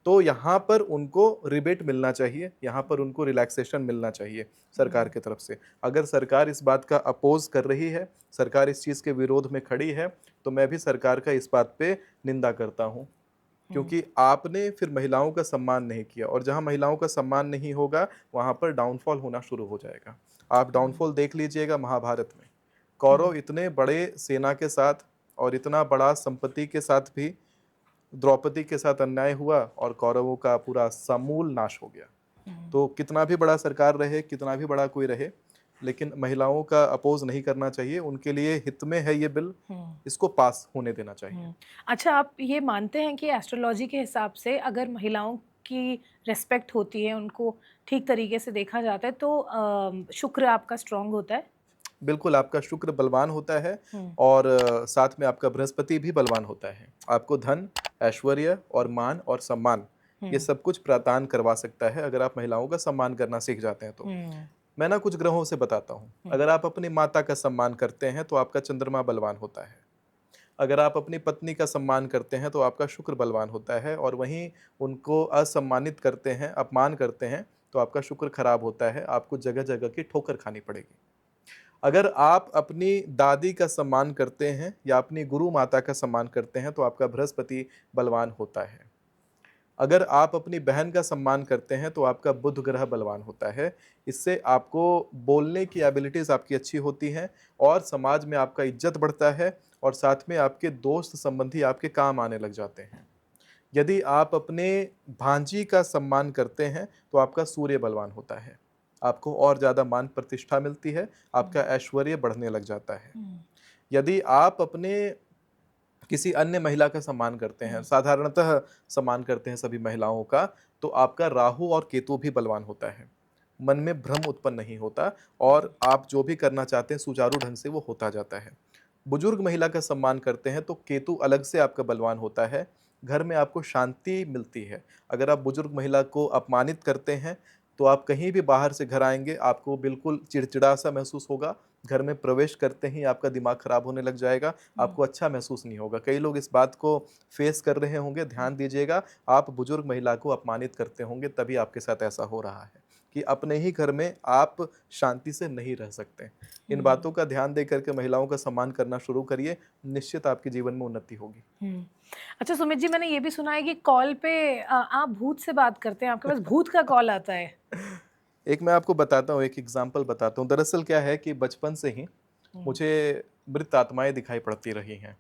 तो यहाँ पर उनको रिबेट मिलना चाहिए, यहाँ पर उनको रिलैक्सेशन मिलना चाहिए सरकार की तरफ से। अगर सरकार इस बात का अपोज कर रही है, सरकार इस चीज़ के विरोध में खड़ी है, तो मैं भी सरकार का इस बात पे निंदा करता हूँ, क्योंकि आपने फिर महिलाओं का सम्मान नहीं किया, और जहाँ महिलाओं का सम्मान नहीं होगा वहाँ पर डाउनफॉल होना शुरू हो जाएगा। आप डाउनफॉल देख लीजिएगा महाभारत में, कौरव इतने बड़े सेना के साथ और इतना बड़ा संपत्ति के साथ भी द्रौपदी के साथ अन्याय हुआ और कौरवों का पूरा समूल नाश हो गया। तो कितना भी बड़ा सरकार रहे, कितना भी बड़ा कोई रहे, लेकिन महिलाओं का अपोज नहीं करना चाहिए। उनके लिए हित में है ये बिल, इसको पास होने देना चाहिए। अच्छा, आप ये मानते हैं कि एस्ट्रोलॉजी के हिसाब से अगर महिलाओं की रिस्पेक्ट होती है, उनको ठीक तरीके से देखा जाता है, तो शुक्र आपका स्ट्रांग होता है? बिल्कुल, आपका शुक्र बलवान होता है और साथ में आपका बृहस्पति भी बलवान होता है। आपको धन, ऐश्वर्य और मान और सम्मान ये सब कुछ प्रदान करवा सकता है अगर आप महिलाओं का सम्मान करना सीख जाते हैं तो। मैं ना कुछ ग्रहों से बताता हूँ। अगर आप अपनी माता का सम्मान करते हैं तो आपका चंद्रमा बलवान होता है। अगर आप अपनी पत्नी का सम्मान करते हैं तो आपका शुक्र बलवान होता है, और वहीं उनको असम्मानित करते हैं, अपमान करते हैं, तो आपका शुक्र खराब होता है। आपको जगह जगह की ठोकर खानी पड़ेगी। अगर आप अपनी दादी का सम्मान करते हैं या अपनी गुरु माता का सम्मान करते हैं तो आपका बृहस्पति बलवान होता है। अगर आप अपनी बहन का सम्मान करते हैं तो आपका बुध ग्रह बलवान होता है। इससे आपको बोलने की एबिलिटीज़ आपकी अच्छी होती हैं और समाज में आपका इज्जत बढ़ता है, और साथ में आपके दोस्त संबंधी आपके काम आने लग जाते हैं। यदि आप अपने भांजी का सम्मान करते हैं तो आपका सूर्य बलवान होता है। आपको और ज़्यादा मान प्रतिष्ठा मिलती है, आपका ऐश्वर्य बढ़ने लग जाता है। यदि आप अपने किसी अन्य महिला का सम्मान करते हैं, साधारणतः सम्मान करते हैं सभी महिलाओं का, तो आपका राहु और केतु भी बलवान होता है। मन में भ्रम उत्पन्न नहीं होता और आप जो भी करना चाहते हैं सुचारू ढंग से वो होता जाता है। बुजुर्ग महिला का सम्मान करते हैं तो केतु अलग से आपका बलवान होता है। घर में आपको शांति मिलती है। अगर आप बुजुर्ग महिला को अपमानित करते हैं तो आप कहीं भी बाहर से घर आएंगे, आपको बिल्कुल चिड़चिड़ा सा महसूस होगा। घर में प्रवेश करते ही आपका दिमाग खराब होने लग जाएगा, आपको अच्छा महसूस नहीं होगा। कई लोग इस बात को फेस कर रहे होंगे, ध्यान दीजिएगा। आप बुजुर्ग महिला को अपमानित करते होंगे तभी आपके साथ ऐसा हो रहा है कि अपने ही घर में आप शांति से नहीं रह सकते। इन बातों का ध्यान दे करके महिलाओं का सम्मान करना शुरू करिए, निश्चित आपके जीवन में उन्नति होगी। अच्छा सुमित जी, मैंने ये भी सुना है कि कॉल पे आप भूत से बात करते हैं, आपके पास भूत का कॉल आता है। एक मैं आपको बताता हूँ, एक एग्जाम्पल बताता हूँ। दरअसल क्या है कि बचपन से ही मुझे मृत आत्माएं दिखाई पड़ती रही हैं।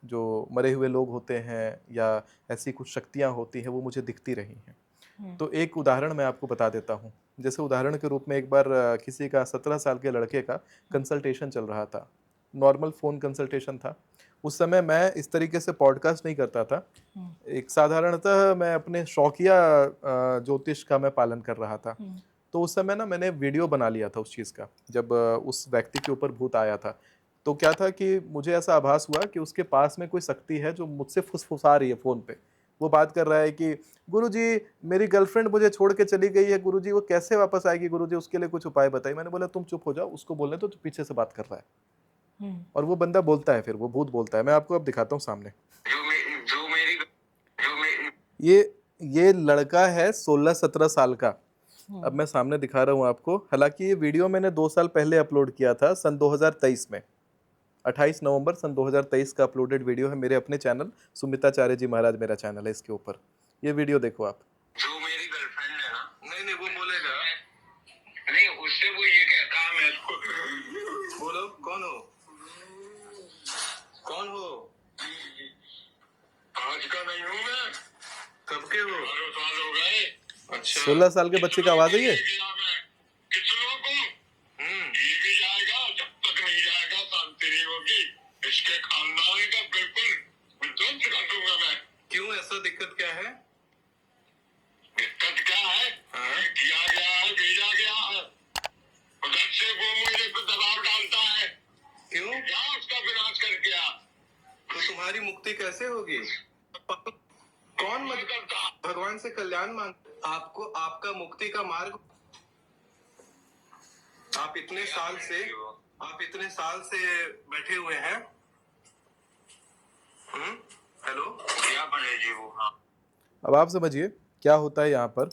जो मरे हुए लोग होते हैं या ऐसी कुछ शक्तियाँ होती हैं वो मुझे दिखती रही हैं। तो एक उदाहरण मैं आपको बता देता हूँ। जैसे उदाहरण के रूप में एक बार किसी का 17 साल के लड़के का कंसल्टेशन चल रहा था। नॉर्मल फ़ोन कंसल्टेशन था। उस समय मैं इस तरीके से पॉडकास्ट नहीं करता था। एक साधारणतः मैं अपने शौकिया ज्योतिष का मैं पालन कर रहा था। तो उस समय ना मैंने वीडियो बना लिया था उस चीज़ का, जब उस व्यक्ति के ऊपर भूत आया था। तो क्या था कि मुझे ऐसा आभास हुआ कि उसके पास में कोई शक्ति है जो मुझसे फुसफुसा रही है फ़ोन पे। वो बात कर रहा है कि गुरुजी मेरी गर्लफ्रेंड मुझे छोड़ के चली गई है, गुरुजी वो कैसे वापस आएगी, गुरुजी उसके लिए कुछ उपाय बताइए। मैंने बोला तुम चुप हो जाओ, उसको बोलने तो पीछे से बात कर रहा है। और वो बंदा बोलता है, फिर वो भूत बोलता है। मैं आपको अब दिखाता हूँ सामने। ये लड़का है 16-17 साल का। अब मैं सामने दिखा रहा हूँ आपको। हालांकि ये वीडियो मैंने 2 साल पहले अपलोड किया था, सन 2023 में। 28 नवंबर सन 2023 का अपलोडेड वीडियो है मेरे अपने चैनल सुमिताचार्य जी महाराज, मेरा चैनल है, इसके ऊपर ये वीडियो देखो आप। जो मेरी गर्लफ्रेंड है ना, नहीं वो बोलेगा नहीं, उससे वो ये क्या काम है। बोलो कौन हो, कौन हो? आज का नहीं हूँ मैं, कब के हो? 12 साल हो गए। अच्छा, 16 साल के बच्चे का आवाज है ये। कितनों को ये भी जाएगा, जब तक नहीं जाएगा शांति नहीं इसके खानदान का बिल्कुल विध्वंस कर दूंगा मैं। क्यों, ऐसा दिक्कत क्या है? दिक्कत क्या है? हाँ? किया गया है, भेजा गया है, उधर से वो मुझे पे दबाव डालता है। क्यों? क्या उसका विनाश कर गया? तो तुम्हारी मुक्ति कैसे होगी? कौन मैं मत करता। भगवान से कल्याण मांग, आपको आपका मुक्ति का मार्ग, आप इतने साल से बैठे हुए हैं। हेलो, क्या बने जी वो? हाँ। अब आप समझिए क्या होता है यहाँ पर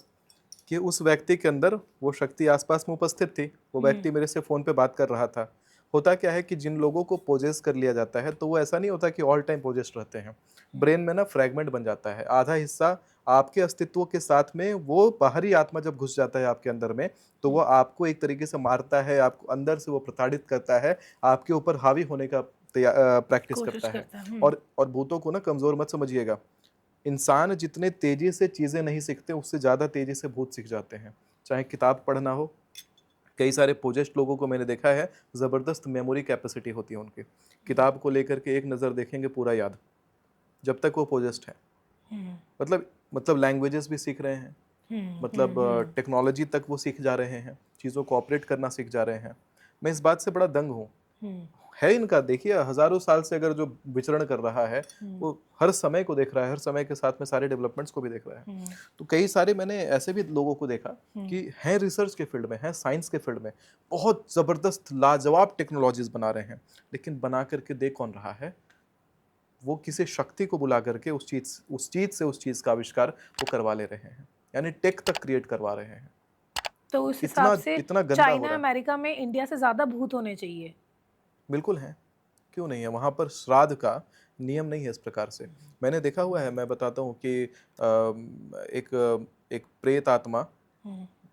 कि उस व्यक्ति के अंदर वो शक्ति आसपास में उपस्थित थी। वो व्यक्ति मेरे से फ़ोन पे बात कर रहा था। होता क्या है कि जिन लोगों को पोजेस कर लिया जाता है तो वो ऐसा नहीं होता कि ऑल टाइम पोजेस रहते हैं। ब्रेन में ना फ्रैगमेंट बन जाता है। आधा हिस्सा आपके अस्तित्व के साथ में वो बाहरी आत्मा जब घुस जाता है आपके अंदर में, तो वो आपको एक तरीके से मारता है, आपको अंदर से वो प्रताड़ित करता है, आपके ऊपर हावी होने का प्रैक्टिस कोशिश करता है। करता है। और भूतों को ना कमज़ोर मत समझिएगा। इंसान जितने तेजी से चीज़ें नहीं सीखते उससे ज़्यादा तेजी से भूत सीख जाते हैं। चाहे किताब पढ़ना हो, कई सारे पोजेस्ट लोगों को मैंने देखा है, ज़बरदस्त मेमोरी कैपेसिटी होती है उनकी। किताब को लेकर के एक नज़र देखेंगे पूरा याद, जब तक वो पोजेस्ट है। मतलब लैंग्वेजेस भी सीख रहे हैं, मतलब टेक्नोलॉजी तक वो सीख जा रहे हैं, चीज़ों को ऑपरेट करना सीख जा रहे हैं। मैं इस बात से बड़ा दंग हूँ। है इनका, देखिए हजारों साल से अगर जो विचरण कर रहा है वो हर समय को देख रहा है, हर समय के साथ में सारे डेवलपमेंट्स को भी देख रहा है। तो कई सारे मैंने ऐसे भी लोगों को देखा कि हैं रिसर्च के फील्ड में, हैं साइंस के फील्ड में, बहुत ज़बरदस्त लाजवाब टेक्नोलॉजीज बना रहे हैं, लेकिन बना करके दे कौन रहा है? वो किसी शक्ति को बुला करके उस चीज़ का आविष्कार वो करवा ले रहे हैं, यानी टेक तक क्रिएट करवा रहे हैं। तो उस इतना हिसाब से इतना गंदा हो चाइना रहा है। अमेरिका में इंडिया से ज्यादा भूत होने चाहिए। बिल्कुल है, क्यों नहीं है? वहाँ पर श्राद्ध का नियम नहीं है इस प्रकार से। मैंने देखा हुआ है, मैं बताता हूँ कि एक प्रेत आत्मा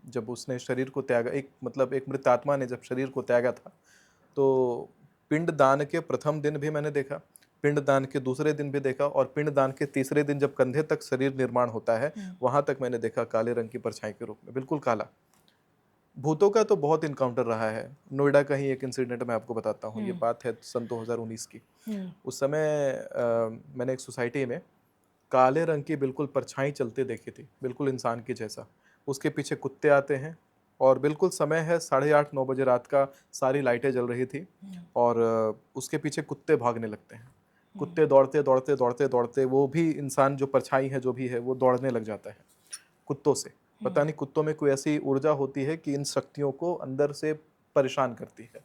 जब उसने शरीर को त्यागा, एक मृत आत्मा ने जब शरीर को त्यागा था, तो पिंड दान के प्रथम दिन भी मैंने देखा, पिंड दान के दूसरे दिन भी देखा, और पिंड दान के तीसरे दिन जब कंधे तक शरीर निर्माण होता है, वहां तक मैंने देखा काले रंग की परछाई के रूप में, बिल्कुल काला। भूतों का तो बहुत इनकाउंटर रहा है। नोएडा का ही एक इंसिडेंट मैं आपको बताता हूँ। ये बात है सन 2019 की। उस समय मैंने एक सोसाइटी में काले रंग की बिल्कुल परछाई चलते देखी थी, बिल्कुल इंसान की जैसा। उसके पीछे कुत्ते आते हैं, और बिल्कुल समय है 8:30-9 बजे रात का, सारी लाइटें जल रही थी, और उसके पीछे कुत्ते भागने लगते हैं। कुत्ते दौड़ते दौड़ते दौड़ते दौड़ते, वो भी इंसान जो परछाई है जो भी है वो दौड़ने लग जाता है कुत्तों से। पता नहीं कुत्तों में कोई ऐसी ऊर्जा होती है कि इन शक्तियों को अंदर से परेशान करती है।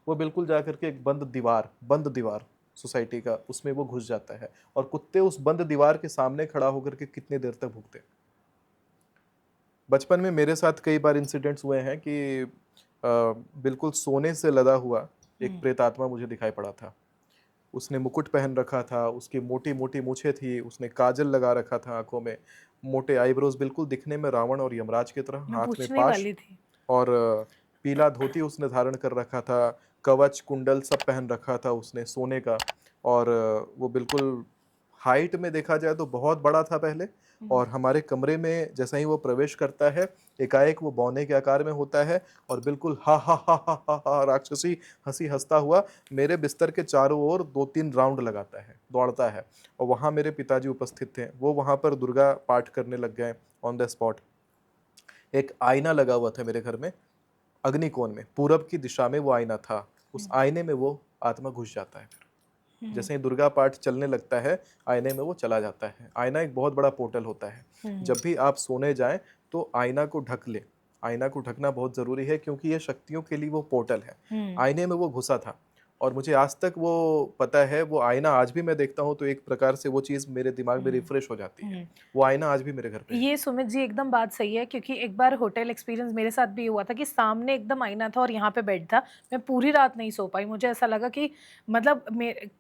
वो बिल्कुल जाकर के एक बंद दीवार सोसाइटी का, उसमें वो घुस जाता है, और कुत्ते उस बंद दीवार के सामने खड़ा होकर के कितनी देर तक भूखते। बचपन में मेरे साथ कई बार इंसिडेंट्स हुए हैं कि बिल्कुल सोने से लदा हुआ एक प्रेतात्मा मुझे दिखाई पड़ा था। उसने मुकुट पहन रखा था, उसकी मोटी मोटी मूछें थी, उसने काजल लगा रखा था आंखों में, मोटे आईब्रोज, बिल्कुल दिखने में रावण और यमराज की तरह, मैं हाथ में पूछने पाश, वाली थी। और पीला धोती उसने धारण कर रखा था, कवच कुंडल सब पहन रखा था उसने सोने का, और वो बिल्कुल हाइट में देखा जाए तो बहुत बड़ा था पहले, और हमारे कमरे में जैसा ही वो प्रवेश करता है, एकाएक वो बौने के आकार में होता है, और बिल्कुल हा हा हा हा हा हा राक्षसी हंसी हंसता हुआ मेरे बिस्तर के चारों ओर 2-3 राउंड लगाता है, दौड़ता है। और वहाँ मेरे पिताजी उपस्थित थे, वो वहाँ पर दुर्गा पाठ करने लग गए ऑन द स्पॉट। एक आईना लगा हुआ था मेरे घर में, अग्निकोण में, पूरब की दिशा में वो आईना था। उस आईने में वो आत्मा घुस जाता है। फिर जैसे ही दुर्गा पाठ चलने लगता है, आईने में वो चला जाता है। आईना एक बहुत बड़ा पोर्टल होता है। जब भी आप सोने जाएं तो आईना को ढक ले। आईना को ढकना बहुत जरूरी है, क्योंकि ये शक्तियों के लिए वो पोर्टल है। आईने में वो घुसा था, और मुझे आज तक वो पता है। वो आईना आज भी मैं देखता हूँ तो एक प्रकार से वो चीज़ मेरे दिमाग में रिफ्रेश हो जाती है। वो आईना आज भी मेरे घर पे है। ये सुमित जी एकदम बात सही है, क्योंकि एक बार होटल एक्सपीरियंस मेरे साथ भी हुआ था कि सामने एकदम आईना था और यहाँ पे बेड था। मैं पूरी रात नहीं सो पाई, मुझे ऐसा लगा कि मतलब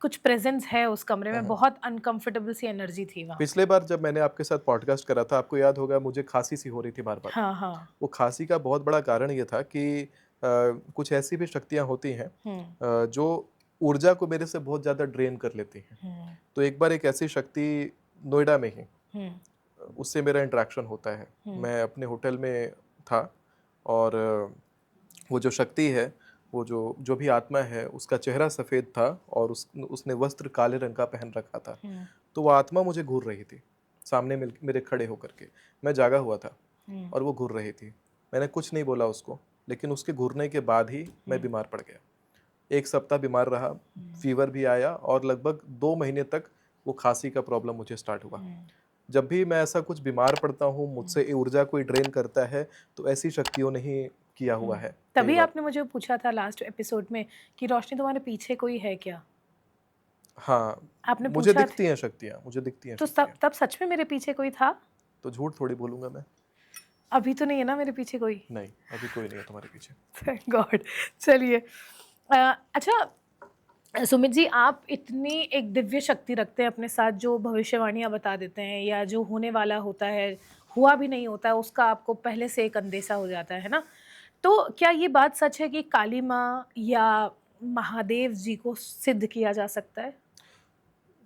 कुछ प्रेजेंस है उस कमरे में, बहुत अनकंफर्टेबल सी एनर्जी थी वहाँ। पिछले बार जब मैंने आपके साथ पॉडकास्ट करा था, आपको याद होगा, मुझे खांसी सी हो रही थी बार बार। हाँ हाँ। वो खांसी का बहुत बड़ा कारण ये था कि कुछ ऐसी भी शक्तियाँ होती हैं जो ऊर्जा को मेरे से बहुत ज़्यादा ड्रेन कर लेती हैं। तो एक बार एक ऐसी शक्ति नोएडा में ही, उससे मेरा इंटरेक्शन होता है। मैं अपने होटल में था, और वो जो शक्ति है वो जो जो भी आत्मा है उसका चेहरा सफ़ेद था और उसने वस्त्र काले रंग का पहन रखा था। तो वो आत्मा मुझे घूर रही थी सामने मेरे खड़े होकर के। मैं जागा हुआ था और वो घूर रही थी। मैंने कुछ नहीं बोला उसको, लेकिन उसके घूरने के बाद ही मैं बीमार पड़ गया। 1 सप्ताह बीमार रहा, फीवर भी आया और लगभग 2 महीने तक वो खांसी का प्रॉब्लम मुझे स्टार्ट हुआ। जब भी मैं ऐसा कुछ बीमार पड़ता हूँ, मुझसे ये ऊर्जा कोई ड्रेन करता है, तो ऐसी शक्तियों ने ही किया हुआ है। कई तभी बार। आपने मुझे पूछा था लास्ट एपिसोड में कि रोशनी तुम्हारे पीछे कोई है क्या? हाँ, आपने मुझे पूछा दिखती हैं शक्तियाँ, मुझे दिखती हैं तो शक्तियाँ। तब सच में मेरे पीछे कोई था? तो झूठ थोड़ी बोलूँगा मैं। अभी तो नहीं है ना मेरे पीछे कोई? नहीं, अभी कोई नहीं है तुम्हारे पीछे। Thank God. चलिए, अच्छा सुमित जी, आप इतनी एक दिव्य शक्ति रखते हैं अपने साथ जो भविष्यवाणियाँ बता देते हैं या जो होने वाला होता है, हुआ भी नहीं होता है, उसका आपको पहले से एक अंदेशा हो जाता है ना? तो क्या ये बात सच है कि काली माँ या महादेव जी को सिद्ध किया जा सकता है?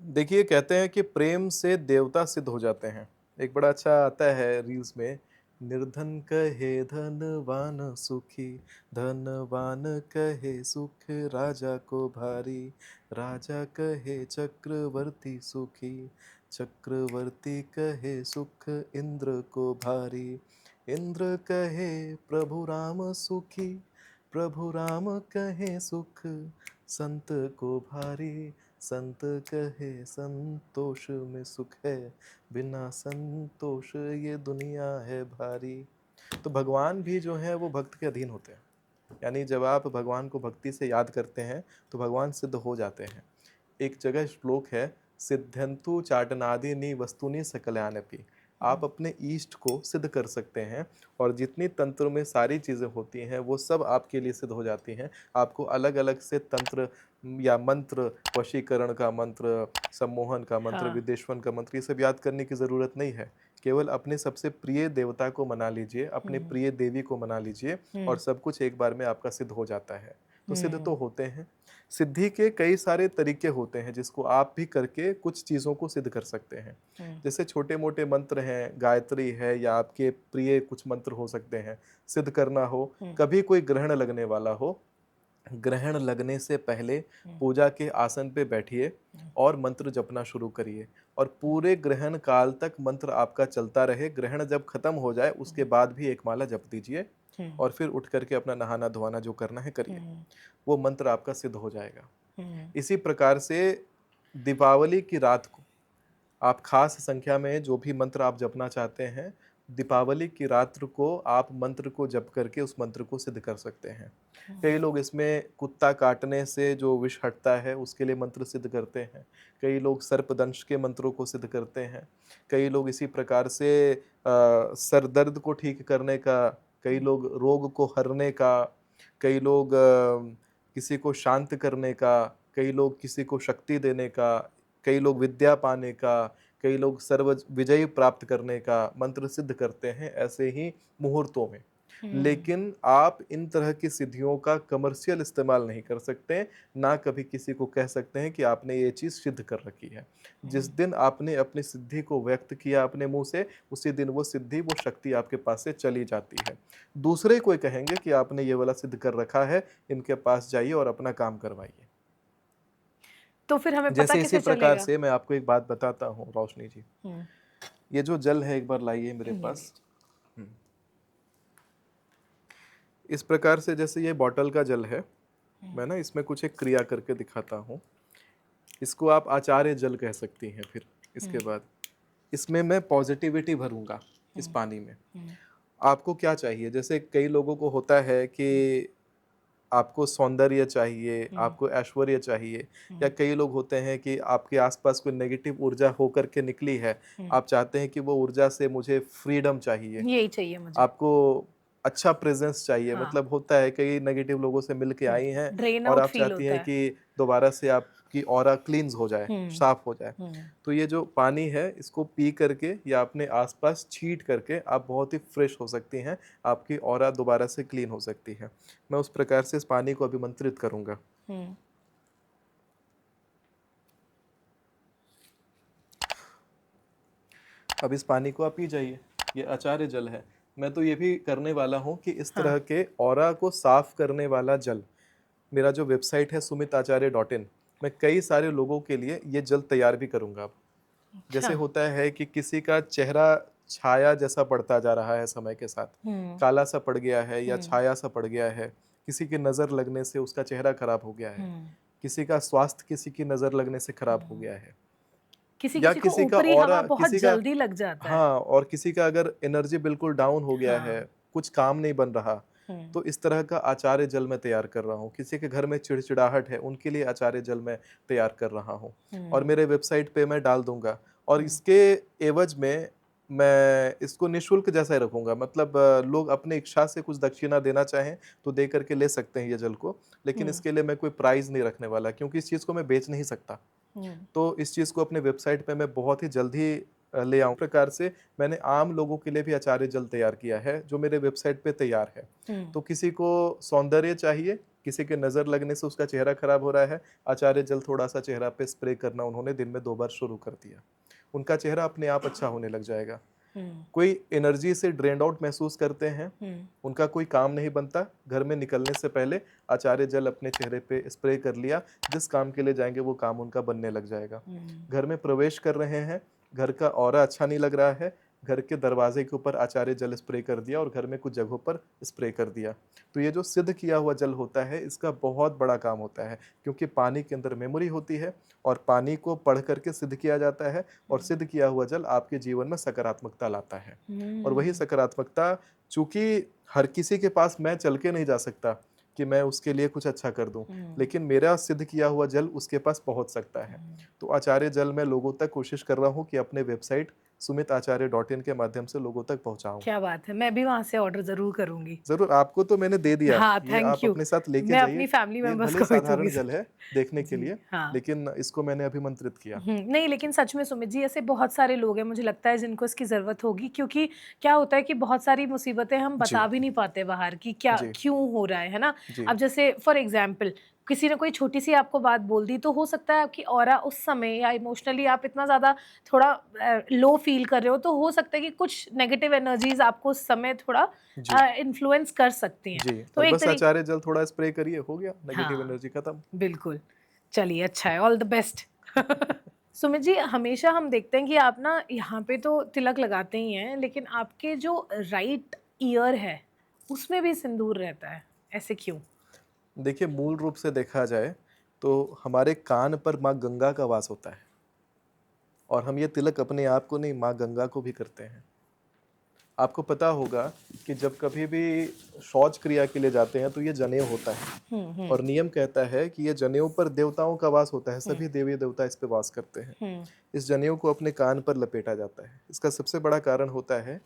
देखिए, कहते हैं कि प्रेम से देवता सिद्ध हो जाते हैं। एक बड़ा अच्छा आता है रील्स में, निर्धन कहे धनवान सुखी, धनवान कहे सुख राजा को भारी, राजा कहे चक्रवर्ती सुखी, चक्रवर्ती कहे सुख इंद्र को भारी, इंद्र कहे प्रभु राम सुखी, प्रभु राम कहे सुख संत को भारी, संत कहे संतोष में सुख है, बिना संतोष ये दुनिया है भारी। तो भगवान भी जो है वो भक्त के अधीन होते हैं। यानी जब आप भगवान को भक्ति से याद करते हैं तो भगवान सिद्ध हो जाते हैं। एक जगह श्लोक है, सिद्ध्यंतु चाटनादीनि वस्तुनि सकल्यानपि। आप अपने ईष्ट को सिद्ध कर सकते हैं और जितनी तंत्र में सारी चीज़ें होती हैं वो सब आपके लिए सिद्ध हो जाती हैं। आपको अलग अलग से तंत्र या मंत्र, वशीकरण का मंत्र, सम्मोहन का मंत्र, हाँ। विदेशवन का मंत्र, ये सब याद करने की ज़रूरत नहीं है। केवल अपने सबसे प्रिय देवता को मना लीजिए, अपने प्रिय देवी को मना लीजिए और सब कुछ एक बार में आपका सिद्ध हो जाता है। तो सिद्ध तो होते हैं। सिद्धि के कई सारे तरीके होते हैं जिसको आप भी करके कुछ चीज़ों को सिद्ध कर सकते हैं। जैसे छोटे मोटे मंत्र हैं, गायत्री है या आपके प्रिय कुछ मंत्र हो सकते हैं। सिद्ध करना हो, कभी कोई ग्रहण लगने वाला हो, ग्रहण लगने से पहले पूजा के आसन पे बैठिए और मंत्र जपना शुरू करिए और पूरे ग्रहण काल तक मंत्र आपका चलता रहे। ग्रहण जब खत्म हो जाए उसके बाद भी एक माला जप दीजिए और फिर उठ करके अपना नहाना धोना जो करना है करिए। वो मंत्र आपका सिद्ध हो जाएगा। इसी प्रकार से दीपावली की रात को आप खास संख्या में जो भी मंत्र आप जपना चाहते हैं, दीपावली की रात्र को आप मंत्र को जप करके उस मंत्र को सिद्ध कर सकते हैं। कई लोग इसमें कुत्ता काटने से जो विष हटता है उसके लिए मंत्र सिद्ध करते हैं। कई लोग सर्पदंश के मंत्रों को सिद्ध करते हैं। कई लोग इसी प्रकार से सर दर्द को ठीक करने का, कई लोग रोग को हरने का, कई लोग किसी को शांत करने का, कई लोग किसी को शक्ति देने का, कई लोग विद्या पाने का, कई लोग सर्व विजय प्राप्त करने का मंत्र सिद्ध करते हैं ऐसे ही मुहूर्तों में। लेकिन आप इन तरह की सिद्धियों का कमर्शियल इस्तेमाल नहीं कर सकते, ना कभी किसी को कह सकते हैं कि आपने ये चीज़ सिद्ध कर रखी है। जिस दिन आपने अपनी सिद्धि को व्यक्त किया अपने मुंह से, उसी दिन वो सिद्धि, वो शक्ति आपके पास से चली जाती है। दूसरे कोई कहेंगे कि आपने ये वाला सिद्ध कर रखा है, इनके पास जाइए और अपना काम करवाइए। तो फिर हमें पता जैसे इसी कैसे प्रकार चलेगा? से मैं आपको एक बात बताता हूँ रोशनी जी, ये जो जल है एक बार लाइए मेरे पास। इस प्रकार से जैसे ये बॉटल का जल है, मैं ना इसमें कुछ एक क्रिया करके दिखाता हूँ। इसको आप आचार्य जल कह सकती हैं। फिर इसके बाद इसमें मैं पॉजिटिविटी भरूंगा इस पानी में। आपको क्या चाहिए, जैसे कई लोगों को होता है कि आपको सौंदर्य चाहिए, आपको ऐश्वर्य चाहिए, या कई लोग होते हैं कि आपके आसपास कोई नेगेटिव ऊर्जा होकर के निकली है, आप चाहते हैं कि वो ऊर्जा से मुझे फ्रीडम चाहिए, यही चाहिए मुझे। आपको अच्छा प्रेजेंस चाहिए। हाँ। मतलब होता है कई नेगेटिव लोगों से मिल के आई हैं ड्रेन और आउट आप फील चाहती होता हैं है। कि दोबारा से आपकी ऑरा क्लींस हो जाए, साफ हो जाए। तो ये जो पानी है इसको पी करके या अपने आसपास छींट करके आप बहुत ही फ्रेश हो सकती हैं, आपकी ऑरा दोबारा से क्लीन हो सकती है। मैं उस प्रकार से इस पानी को अभिमंत्रित करूंगा। अब इस पानी को आप पी जाइए, ये आचार्य जल है। मैं तो ये भी करने वाला हूँ कि इस तरह के ऑरा को साफ करने वाला जल मेरा जो वेबसाइट है sumitacharya.in, मैं कई सारे लोगों के लिए ये जल तैयार भी करूंगा अब। जैसे अच्छा। होता है कि किसी का चेहरा छाया जैसा पड़ता जा रहा है समय के साथ, काला सा पड़ गया है या छाया सा पड़ गया है, किसी की नज़र लगने से उसका चेहरा खराब हो गया है, किसी का स्वास्थ्य किसी की नज़र लगने से खराब हो गया है, किसी या किसी को किसी का ऊपरी हवा ऑरा, बहुत किसी का, जल्दी लग जाता है। हाँ, और किसी का अगर एनर्जी बिल्कुल डाउन हो गया हाँ। है, कुछ काम नहीं बन रहा, तो इस तरह का आचार्य जल मैं तैयार कर रहा हूँ। किसी के घर में चिड़चिड़ाहट है, उनके लिए आचार्य जल मैं तैयार कर रहा हूँ और मेरे वेबसाइट पे मैं डाल दूंगा। और इसके एवज में मैं इसको निःशुल्क जैसा ही रखूंगा, मतलब लोग अपने इच्छा से कुछ दक्षिणा देना चाहें तो दे करके ले सकते हैं ये जल को, लेकिन इसके लिए मैं कोई प्राइस नहीं रखने वाला, क्योंकि इस चीज़ को मैं बेच नहीं सकता। तो इस चीज़ को अपने वेबसाइट पे मैं बहुत ही जल्द ही ले आऊँ। प्रकार से मैंने आम लोगों के लिए भी आचार्य जल तैयार किया है जो मेरे वेबसाइट पे तैयार है। तो किसी को सौंदर्य चाहिए, किसी के नज़र लगने से उसका चेहरा खराब हो रहा है, आचार्य जल थोड़ा सा चेहरा पे स्प्रे करना उन्होंने दिन में 2 बार शुरू कर दिया, उनका चेहरा अपने आप अच्छा होने लग जाएगा। कोई एनर्जी से ड्रेन आउट महसूस करते हैं, उनका कोई काम नहीं बनता, घर में निकलने से पहले आचार्य जल अपने चेहरे पे स्प्रे कर लिया, जिस काम के लिए जाएंगे वो काम उनका बनने लग जाएगा। घर में प्रवेश कर रहे हैं, घर का ऑरा अच्छा नहीं लग रहा है, घर के दरवाजे के ऊपर आचार्य जल स्प्रे कर दिया और घर में कुछ जगहों पर स्प्रे कर दिया। तो ये जो सिद्ध किया हुआ जल होता है, इसका बहुत बड़ा काम होता है, क्योंकि पानी के अंदर मेमोरी होती है और पानी को पढ़ करके सिद्ध किया जाता है, और सिद्ध किया हुआ जल आपके जीवन में सकारात्मकता लाता है। और वही सकारात्मकता, चूंकि हर किसी के पास मैं चल के नहीं जा सकता कि मैं उसके लिए कुछ अच्छा कर दूं, लेकिन मेरा सिद्ध किया हुआ जल उसके पास पहुंच सकता है। तो आचार्य जल मैं लोगों तक कोशिश कर रहा हूं कि अपने वेबसाइट sumitacharya.in के माध्यम से लोगों तक पहुंचाऊं। क्या बात है, मैं भी वहां से ऑर्डर जरूर करूंगी। जरूर, आपको तो मैंने दे दिया। हाँ, ये थैंक आप यू। अपने साथ लेके मैं जाइए। अपनी फैमिली ये मेंबर्स भले को भी साधारण दूंगी। जल है देखने के लिए, हाँ। लेकिन इसको मैंने अभिमंत्रित किया। नहीं, लेकिन सच में सुमित जी, ऐसे बहुत सारे लोग हैं मुझे लगता है जिनको इसकी ज़रूरत होगी, क्योंकि क्या होता है कि बहुत सारी मुसीबतें हम बता भी नहीं पाते बाहर कि क्या जी। क्यों हो रहा है ना? जी। अब जैसे फॉर एग्जाम्पल किसी ने कोई छोटी सी आपको बात बोल दी, तो हो सकता है आपकी ऑरा उस समय या इमोशनली आप इतना ज़्यादा थोड़ा लो फील कर रहे हो, तो हो सकता है कि कुछ नेगेटिव एनर्जीज आपको उस समय थोड़ा इन्फ्लुएंस कर सकती हैं। जी, तो और एक बस तरीके, आचार्य जल थोड़ा स्प्रे करिए, हो गया, नेगेटिव हाँ, एनर्जी खत्म। बिल्कुल। चलिए, अच्छा है, all the best. Sumit ji, हमेशा हम देखते हैं कि आप ना यहाँ पे तो तिलक लगाते ही हैं, लेकिन आपके जो राइट ईयर है उसमें भी सिंदूर रहता है, ऐसे क्यों? देखिए, मूल रूप से देखा जाए तो हमारे कान पर माँ गंगा का वास होता है, और हम ये तिलक अपने आप को नहीं, माँ गंगा को भी करते हैं। आपको पता होगा कि जब कभी भी शौच क्रिया के लिए जाते हैं तो ये जनेऊ होता है, और नियम कहता है कि ये जनेऊ पर देवताओं का वास होता है, सभी देवी देवता इस पे वास करते हैं। इस जनेऊ को अपने कान पर लपेटा जाता है। इसका सबसे बड़ा कारण होता है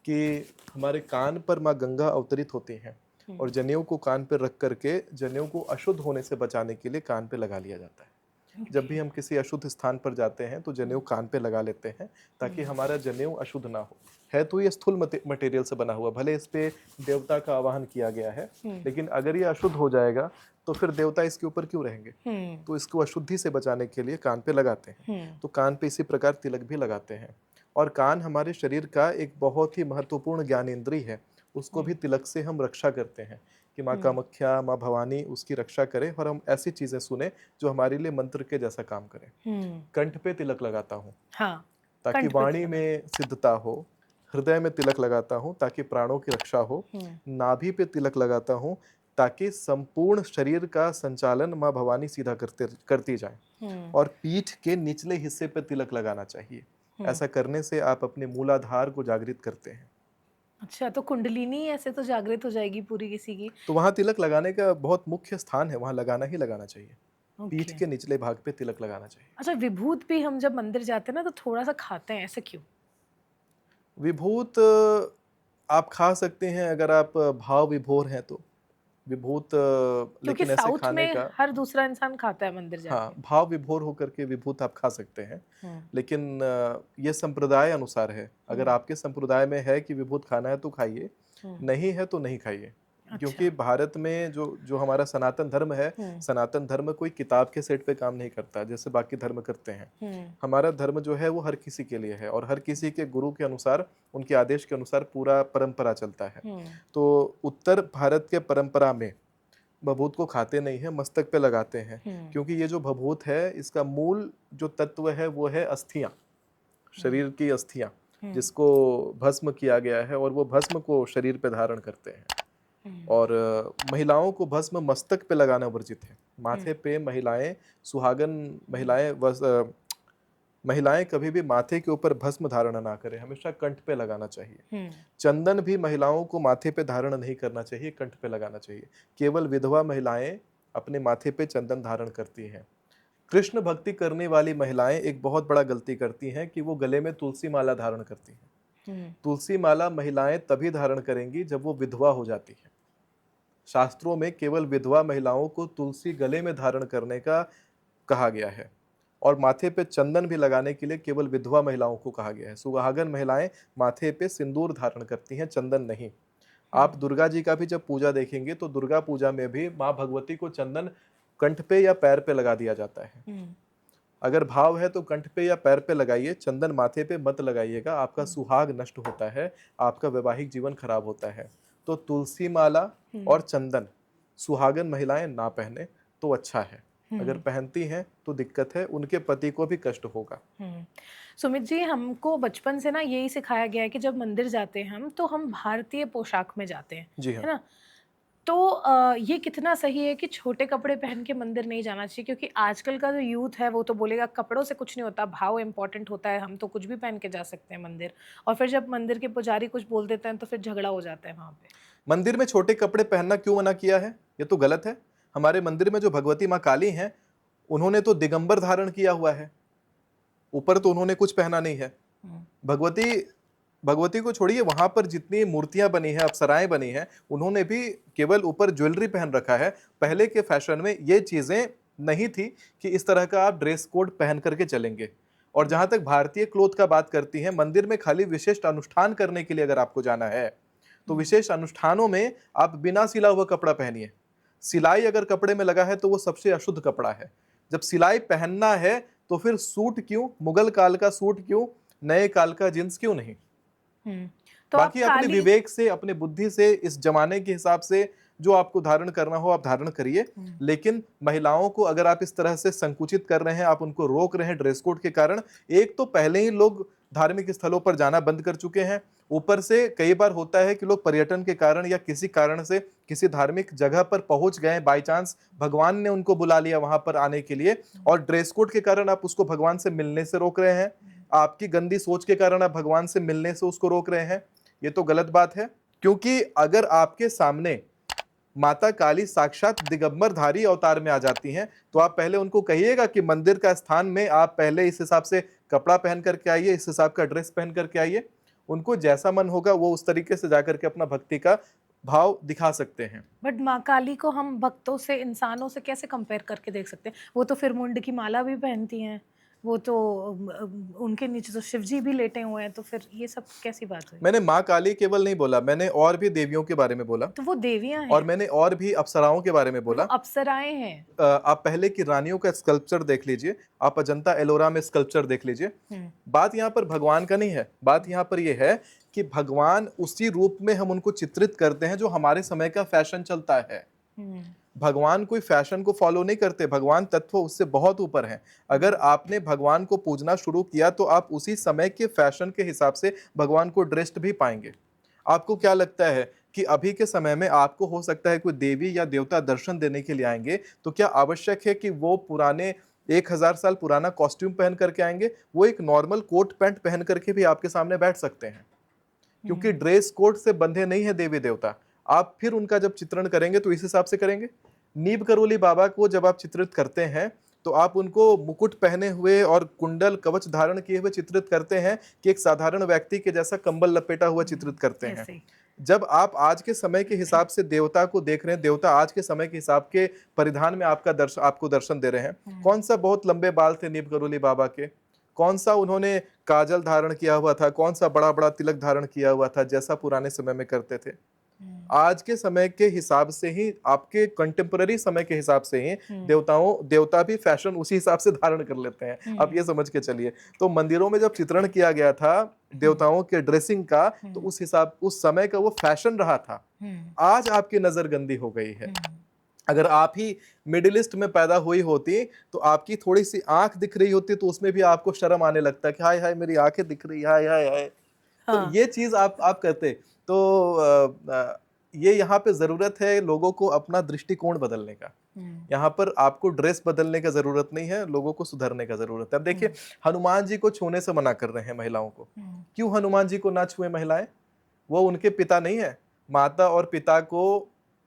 कि हमारे कान पर माँ गंगा अवतरित होती हैं, और जनेऊ को कान पर रख करके जनेऊ को अशुद्ध होने से बचाने के लिए कान पे लगा लिया जाता है। जब भी हम किसी अशुद्ध स्थान पर जाते हैं तो जनेऊ कान पे लगा लेते हैं, ताकि हमारा जनेऊ अशुद्ध ना हो। है तो ये स्थूल मटेरियल से बना हुआ, भले इस पे देवता का आवाहन किया गया है, लेकिन अगर ये अशुद्ध हो जाएगा तो फिर देवता इसके ऊपर क्यों रहेंगे? तो इसको अशुद्धि से बचाने के लिए कान पे लगाते हैं। तो कान पे इसी प्रकार तिलक भी लगाते हैं। और कान हमारे शरीर का एक बहुत ही महत्वपूर्ण ज्ञानेंद्रिय है, उसको भी तिलक से हम रक्षा करते हैं कि माँ कामाख्या, माँ भवानी उसकी रक्षा करे, और हम ऐसी चीजें सुने जो हमारे लिए मंत्र के जैसा काम करें। कंठ पे तिलक लगाता हूँ, हाँ, ताकि वाणी में सिद्धता हो। हृदय में तिलक लगाता हूँ ताकि प्राणों की रक्षा हो। नाभि पे तिलक लगाता हूँ ताकि संपूर्ण शरीर का संचालन माँ भवानी सीधा करती जाए। और पीठ के निचले हिस्से पे तिलक लगाना चाहिए। ऐसा करने से आप अपने मूलाधार को जागृत करते हैं। अच्छा, तो कुंडलिनी ऐसे तो जागृत हो जाएगी पूरी किसी की। तो वहाँ तिलक लगाने का बहुत मुख्य स्थान है, वहाँ लगाना ही लगाना चाहिए। पीठ के निचले भाग पे तिलक लगाना चाहिए। अच्छा, विभूत भी हम जब मंदिर जाते हैं ना तो थोड़ा सा खाते हैं, ऐसे क्यों? विभूत आप खा सकते हैं अगर आप भाव विभोर हैं तो। विभूत लेकिन ऐसे साउथ खाने में का, हर दूसरा इंसान खाता है मंदिर जाके। हाँ, भाव विभोर होकर के विभूत आप खा सकते हैं, लेकिन ये संप्रदाय अनुसार है। अगर आपके संप्रदाय में है कि विभूत खाना है तो खाइए, नहीं है तो नहीं खाइए। क्योंकि भारत में जो हमारा सनातन धर्म है, सनातन धर्म कोई किताब के सेट पे काम नहीं करता जैसे बाकी धर्म करते हैं। हमारा धर्म जो है वो हर किसी के लिए है, और हर किसी के गुरु के अनुसार, उनके आदेश के अनुसार पूरा परंपरा चलता है। तो उत्तर भारत के परंपरा में भभूत को खाते नहीं है, मस्तक पे लगाते हैं, क्योंकि ये जो भभूत है इसका मूल जो तत्व है वो है अस्थियां, शरीर की अस्थियां, जिसको भस्म किया गया है और वो भस्म को शरीर पे धारण करते हैं। और महिलाओं को भस्म मस्तक पे लगाना वर्जित है। माथे पे महिलाएं, सुहागन महिलाएं कभी भी माथे के ऊपर भस्म धारण ना करें, हमेशा कंठ पे लगाना चाहिए। चंदन भी महिलाओं को माथे पे धारण नहीं करना चाहिए, कंठ पे लगाना चाहिए। केवल विधवा महिलाएं अपने माथे पे चंदन धारण करती हैं। कृष्ण भक्ति करने वाली महिलाएं एक बहुत बड़ा गलती करती हैं कि वो गले में तुलसी माला धारण करती हैं। तुलसी माला महिलाएं तभी धारण करेंगी जब वो विधवा हो जाती है। शास्त्रों में केवल विधवा महिलाओं को तुलसी गले में धारण करने का कहा गया है, और माथे पे चंदन भी लगाने के लिए केवल विधवा महिलाओं को कहा गया है। सुहागन महिलाएं माथे पे सिंदूर धारण करती हैं, चंदन नहीं। आप दुर्गा जी का भी जब पूजा देखेंगे तो दुर्गा पूजा में भी माँ भगवती को चंदन कंठ पे या पैर पे लगा दिया जाता है। अगर भाव है तो कंठ पे या पैर पे लगाइए, चंदन माथे पे मत लगाइएगा, आपका सुहाग नष्ट होता है, आपका वैवाहिक जीवन खराब होता है। तो तुलसी माला और चंदन सुहागन महिलाएं ना पहने तो अच्छा है, अगर पहनती हैं तो दिक्कत है, उनके पति को भी कष्ट होगा। सुमित जी, हमको बचपन से ना यही सिखाया गया है कि जब मंदिर जाते हैं हम तो हम भारतीय पोशाक में जाते हैं, जी हाँ। है ना। तो ये कितना सही है कि छोटे कपड़े पहन के मंदिर नहीं जाना चाहिए, क्योंकि आजकल का जो यूथ है वो तो बोलेगा कपड़ों से कुछ नहीं होता, भाव इंपॉर्टेंट होता है, हम तो कुछ भी पहन के जा सकते हैं मंदिर। और फिर जब मंदिर के पुजारी कुछ बोल देते हैं तो फिर झगड़ा हो जाता है वहाँ पे। मंदिर में छोटे कपड़े पहनना क्यों मना किया है? ये तो गलत है। हमारे मंदिर में जो भगवती माँ काली हैं उन्होंने तो दिगंबर धारण किया हुआ है, ऊपर तो उन्होंने कुछ पहना नहीं है। भगवती को छोड़िए, वहां पर जितनी मूर्तियां बनी है, अप्सराएं बनी हैं, उन्होंने भी केवल ऊपर ज्वेलरी पहन रखा है। पहले के फैशन में ये चीजें नहीं थी कि इस तरह का आप ड्रेस कोड पहन करके चलेंगे। और जहां तक भारतीय क्लोथ का बात करती हैं, मंदिर में खाली विशिष्ट अनुष्ठान करने के लिए अगर आपको जाना है तो विशेष अनुष्ठानों में आप बिना सिला हुआ कपड़ा पहनिए। सिलाई अगर कपड़े में लगा है तो वो सबसे अशुद्ध कपड़ा है। जब सिलाई पहनना है तो फिर सूट क्यों, मुगल काल का सूट क्यों, नए काल का जींस क्यों नहीं। तो बाकी अपने विवेक से, अपने बुद्धि से, इस जमाने के हिसाब से जो आपको धारण करना हो आप धारण करिए। लेकिन महिलाओं को अगर आप इस तरह से संकुचित कर रहे हैं, आप उनको रोक रहे हैं ड्रेस कोड के कारण, एक तो पहले ही लोग धार्मिक स्थलों पर जाना बंद कर चुके हैं, ऊपर से कई बार होता है कि लोग पर्यटन के कारण या किसी कारण से किसी धार्मिक जगह पर पहुंच गए, बाय चांस भगवान ने उनको बुला लिया वहां पर आने के लिए, और ड्रेस कोड के कारण आप उसको भगवान से मिलने से रोक रहे हैं। आपकी गंदी सोच के कारण आप भगवान से मिलने से उसको रोक रहे हैं। ये तो गलत बात है, क्योंकि अगर आपके सामने माता काली साक्षात दिगंबरधारी अवतार में आ जाती हैं तो आप पहले उनको कहिएगा कि मंदिर का स्थान में आप पहले इस हिसाब से कपड़ा पहन करके आइए, इस हिसाब का ड्रेस पहन करके आइए। उनको जैसा मन होगा वो उस तरीके से जाकर के अपना भक्ति का भाव दिखा सकते हैं। बट माँ काली को हम भक्तों से, इंसानों से कैसे कंपेयर करके देख सकते हैं? वो तो फिर मुंड की माला भी पहनती हैं, वो तो उनके नीचे तो शिव जी भी लेटे हुए हैं, तो फिर ये सब कैसी बात है? मैंने माँ काली केवल नहीं बोला, मैंने और भी देवियों के बारे में बोला। तो वो देवियां हैं, और मैंने और भी अप्सराओं के बारे में बोला। अप्सराएं हैं। आप पहले की रानियों का स्कल्पचर देख लीजिए, आप अजंता एलोरा में स्कल्पचर देख लीजिए। बात यहाँ पर भगवान का नहीं है, बात यहाँ पर यह है कि भगवान उसी रूप में हम उनको चित्रित करते हैं जो हमारे समय का फैशन चलता है। भगवान कोई फैशन को फॉलो नहीं करते, भगवान तत्व उससे बहुत ऊपर हैं। अगर आपने भगवान को पूजना शुरू किया तो आप उसी समय के फैशन के हिसाब से भगवान को ड्रेस्ड भी पाएंगे। आपको क्या लगता है कि अभी के समय में आपको हो सकता है कोई देवी या देवता दर्शन देने के लिए आएंगे, तो क्या आवश्यक है कि वो पुराने 1000 साल पुराना कॉस्ट्यूम पहन करके आएंगे? वो एक नॉर्मल कोट पैंट पहन करके भी आपके सामने बैठ सकते हैं, क्योंकि ड्रेस कोड से बंधे नहीं है देवी देवता। आप फिर उनका जब चित्रण करेंगे तो इस हिसाब से करेंगे। नीब करोली बाबा को जब आप चित्रित करते हैं तो आप उनको मुकुट पहने हुए और कुंडल कवच धारण किए हुए चित्रित करते हैं कि एक साधारण व्यक्ति के जैसा कंबल लपेटा हुआ चित्रित करते हैं। जब आप आज के समय के हिसाब से देवता को देख रहे हैं, देवता आज के समय के हिसाब के परिधान में आपको दर्शन दे रहे हैं। कौन सा बहुत लंबे बाल थे नीब करोली बाबा के, कौन सा उन्होंने काजल धारण किया हुआ था, कौन सा बड़ा बड़ा तिलक धारण किया हुआ था जैसा पुराने समय में करते थे। आज के समय के हिसाब से ही, आपके कंटेम्पररी समय के हिसाब से ही देवता भी फैशन उसी हिसाब से धारण कर लेते हैं। आप ये समझ के चलिए। तो मंदिरों में जब चित्रण किया गया था देवताओं के ड्रेसिंग का, तो उस हिसाब, उस समय का वो फैशन रहा था। आज आपकी नजर गंदी हो गई है। अगर आप ही मिडिल ईस्ट में पैदा हुई होती तो आपकी थोड़ी सी आंख दिख रही होती तो उसमें भी आपको शर्म आने लगता कि हाय हाय मेरी आंखें दिख रही, हाय हाय हाय। तो हाँ। ये चीज आप करते तो ये यहाँ पे जरूरत है लोगों को अपना दृष्टिकोण बदलने का। यहाँ पर आपको ड्रेस बदलने का जरूरत नहीं है, लोगों को सुधरने का जरूरत है। अब देखिए हनुमान जी को छूने से मना कर रहे हैं महिलाओं को। क्यों हनुमान जी को ना छुए महिलाएं? वो उनके पिता नहीं है। माता और पिता को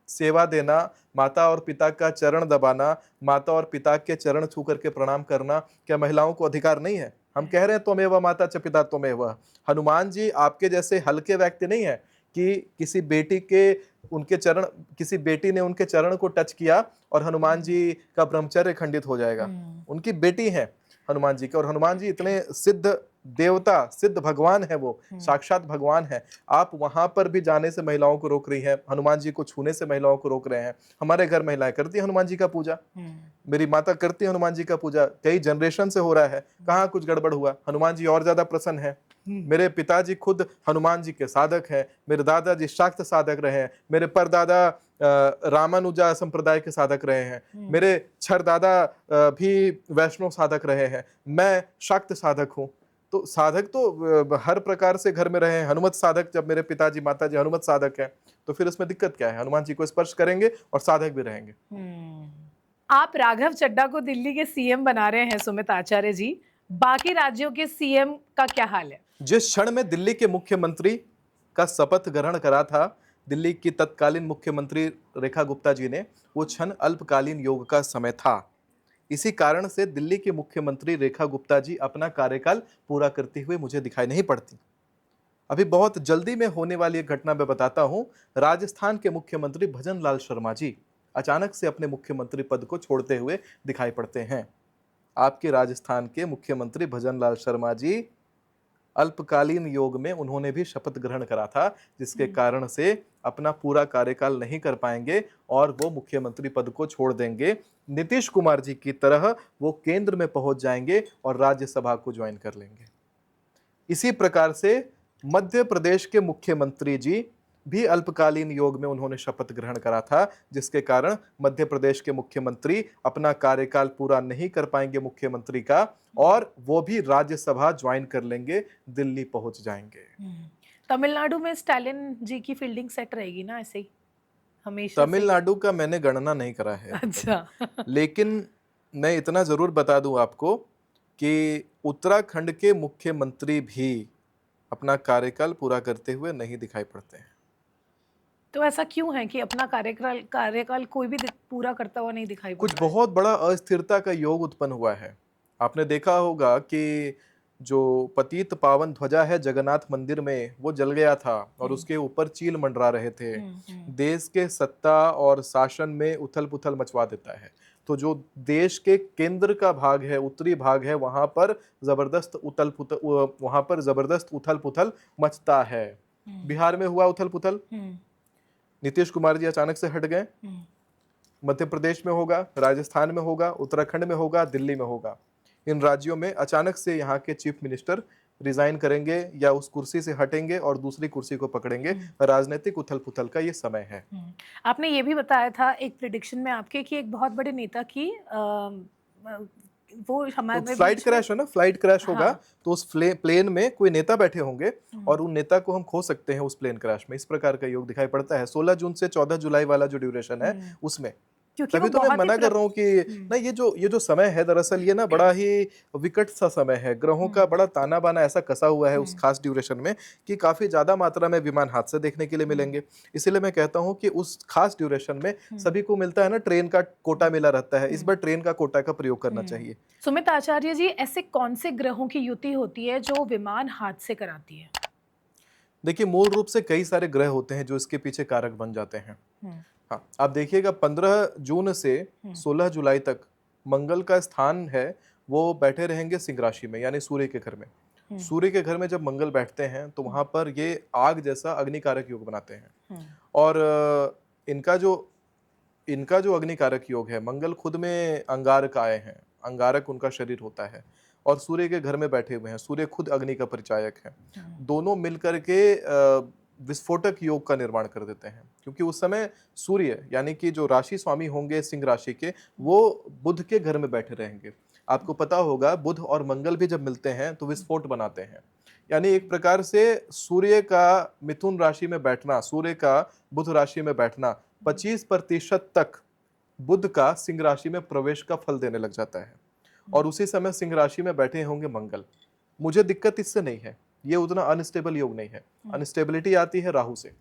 सेवा देना, माता और पिता का चरण दबाना, माता और पिता के चरण छू करके प्रणाम करना क्या महिलाओं को अधिकार नहीं है? हम कह रहे हैं त्वमेव माता च पिता त्वमेव। हनुमान जी आपके जैसे हल्के व्यक्ति नहीं है कि किसी बेटी के उनके चरण, किसी बेटी ने उनके चरण को टच किया और हनुमान जी का ब्रह्मचर्य खंडित हो जाएगा। उनकी बेटी है हनुमान जी के, और हनुमान जी इतने सिद्ध देवता, सिद्ध भगवान है, वो साक्षात भगवान है। आप वहां पर भी जाने से महिलाओं को रोक रही हैं, हनुमान जी को छूने से महिलाओं को रोक रहे हैं। हमारे घर महिलाएं करती हैं हनुमान जी का पूजा, मेरी माता करती है हनुमान जी का पूजा, कई जनरेशन से हो रहा है। कहाँ कुछ गड़बड़ हुआ? हनुमान जी और ज्यादा प्रसन्न है। मेरे पिताजी खुद हनुमान जी के साधक हैं, मेरे दादाजी शाक्त साधक रहे हैं, मेरे परदादा रामानुजा संप्रदाय के साधक रहे हैं, मेरे छरदादा भी वैष्णव साधक रहे हैं, मैं शाक्त साधक हूँ। तो साधक तो हर प्रकार से घर में रहे हैं। हनुमत साधक, जब मेरे पिताजी माताजी हनुमत साधक हैं तो फिर उसमें दिक्कत क्या है? हनुमान जी को स्पर्श करेंगे और साधक भी रहेंगे। आप राघव चड्ढा को दिल्ली के सीएम बना रहे हैं सुमित आचार्य जी, बाकी राज्यों के सीएम का क्या हाल है? जिस क्षण में दिल्ली के मुख्यमंत्री का शपथ ग्रहण करा था दिल्ली की तत्कालीन मुख्यमंत्री रेखा गुप्ता जी ने, वो क्षण अल्पकालीन योग का समय था। इसी कारण से दिल्ली के मुख्यमंत्री रेखा गुप्ता जी अपना कार्यकाल पूरा करते हुए मुझे दिखाई नहीं पड़ती। अभी बहुत जल्दी में होने वाली एक घटना मैं बताता हूं। राजस्थान के मुख्यमंत्री भजन लाल शर्मा जी अचानक से अपने मुख्यमंत्री पद को छोड़ते हुए दिखाई पड़ते हैं। आपके राजस्थान के मुख्यमंत्री भजन लाल शर्मा जी अल्पकालीन योग में उन्होंने भी शपथ ग्रहण करा था, जिसके कारण से अपना पूरा कार्यकाल नहीं कर पाएंगे और वो मुख्यमंत्री पद को छोड़ देंगे। नीतीश कुमार जी की तरह वो केंद्र में पहुंच जाएंगे और राज्यसभा को ज्वाइन कर लेंगे। इसी प्रकार से मध्य प्रदेश के मुख्यमंत्री जी भी अल्पकालीन योग में उन्होंने शपथ ग्रहण करा था, जिसके कारण मध्य प्रदेश के मुख्यमंत्री अपना कार्यकाल पूरा नहीं कर पाएंगे मुख्यमंत्री का, और वो भी राज्यसभा ज्वाइन कर लेंगे, दिल्ली पहुंच जाएंगे। तमिलनाडु में स्टालिन जी की फील्डिंग सेट रहेगी ना ऐसे ही हमेशा? तमिलनाडु का मैंने गणना नहीं करा है। अच्छा। लेकिन मैं इतना जरूर बता दूं आपको कि उत्तराखंड के मुख्यमंत्री भी अपना कार्यकाल पूरा करते हुए नहीं दिखाई पड़ते हैं। तो ऐसा क्यों है कि अपना कार्यकाल कोई भी पूरा करता हुआ नहीं दिखाई पड़ कुछ रहा है? बहुत बड़ा अस्थिरता का योग उत्पन्न हुआ है। आपने देखा होगा कि जो पतित पावन ध्वजा है जगन्नाथ मंदिर में, वो जल गया था और उसके ऊपर चील मंडरा रहे थे। देश के सत्ता और शासन में उथल पुथल मचवा देता है। तो जो देश के केंद्र का भाग है, उत्तरी भाग है, वहां पर जबरदस्त उथल पुथल मचता है। बिहार में हुआ उथल पुथल, नीतीश कुमार जी अचानक से हट गए। मध्य प्रदेश में होगा, राजस्थान में होगा, उत्तराखंड में होगा, दिल्ली में होगा। इन राज्यों में अचानक से यहाँ के चीफ मिनिस्टर रिजाइन करेंगे या उस कुर्सी से हटेंगे और दूसरी कुर्सी को पकड़ेंगे। राजनीतिक उथल पुथल का ये समय है। आपने ये भी बताया था एक प्रेडिक्शन में आपके कि एक बहुत बड़ी नेता की वो हमारे फ्लाइट क्रैश है ना, फ्लाइट क्रैश होगा। हाँ। तो उस प्लेन में कोई नेता बैठे होंगे और उन नेता को हम खो सकते हैं उस प्लेन क्रैश में। इस प्रकार का योग दिखाई पड़ता है। 16 जून से 14 जुलाई वाला जो ड्यूरेशन है उसमें। तभी तो मैं मना कर रहा हूँ कि ना ये जो समय है दरअसल ये ना बड़ा ही विकट सा समय है। ग्रहों का बड़ा ताना बाना ऐसा कसा हुआ है उस खास ड्यूरेशन में कि काफी ज्यादा मात्रा में विमान हादसे देखने के लिए मिलेंगे। इसीलिए मैं कहता हूँ कि उस खास ड्यूरेशन में सभी को मिलता है ना, ट्रेन का कोटा मिला रहता है, इस बार ट्रेन का कोटा का प्रयोग करना चाहिए। सुमित आचार्य जी, ऐसे कौन से ग्रहों की युति होती है जो विमान हादसे कराती है? देखिए, मूल रूप से कई सारे ग्रह होते हैं जो इसके पीछे कारक बन जाते हैं। हाँ, आप देखिएगा 15 जून से 16 जुलाई तक मंगल का स्थान है वो बैठे रहेंगे सिंह राशि में, यानी सूर्य के घर में। सूर्य के घर में जब मंगल बैठते हैं तो वहां पर ये आग जैसा अग्निकारक योग बनाते हैं। और इनका जो अग्निकारक योग है, मंगल खुद में अंगारक आए हैं, अंगारक उनका शरीर होता है और सूर्य के घर में बैठे हुए हैं। सूर्य खुद अग्नि का परिचायक है। दोनों मिलकर के विस्फोटक योग का निर्माण कर देते हैं, क्योंकि उस समय सूर्य यानी कि जो राशि स्वामी होंगे सिंह राशि के, वो बुध के घर में बैठे रहेंगे। आपको पता होगा बुध और मंगल भी जब मिलते हैं तो विस्फोट बनाते हैं। यानी एक प्रकार से सूर्य का मिथुन राशि में बैठना, सूर्य का बुध राशि में बैठना 25% तक बुध का सिंह राशि में प्रवेश का फल देने लग जाता है। और उसी समय सिंह राशि में बैठे होंगे मंगल। मुझे दिक्कत इससे नहीं है, ये उतना अनस्टेबल योग नहीं है। अनस्टेबिलिटी आती है राहु से।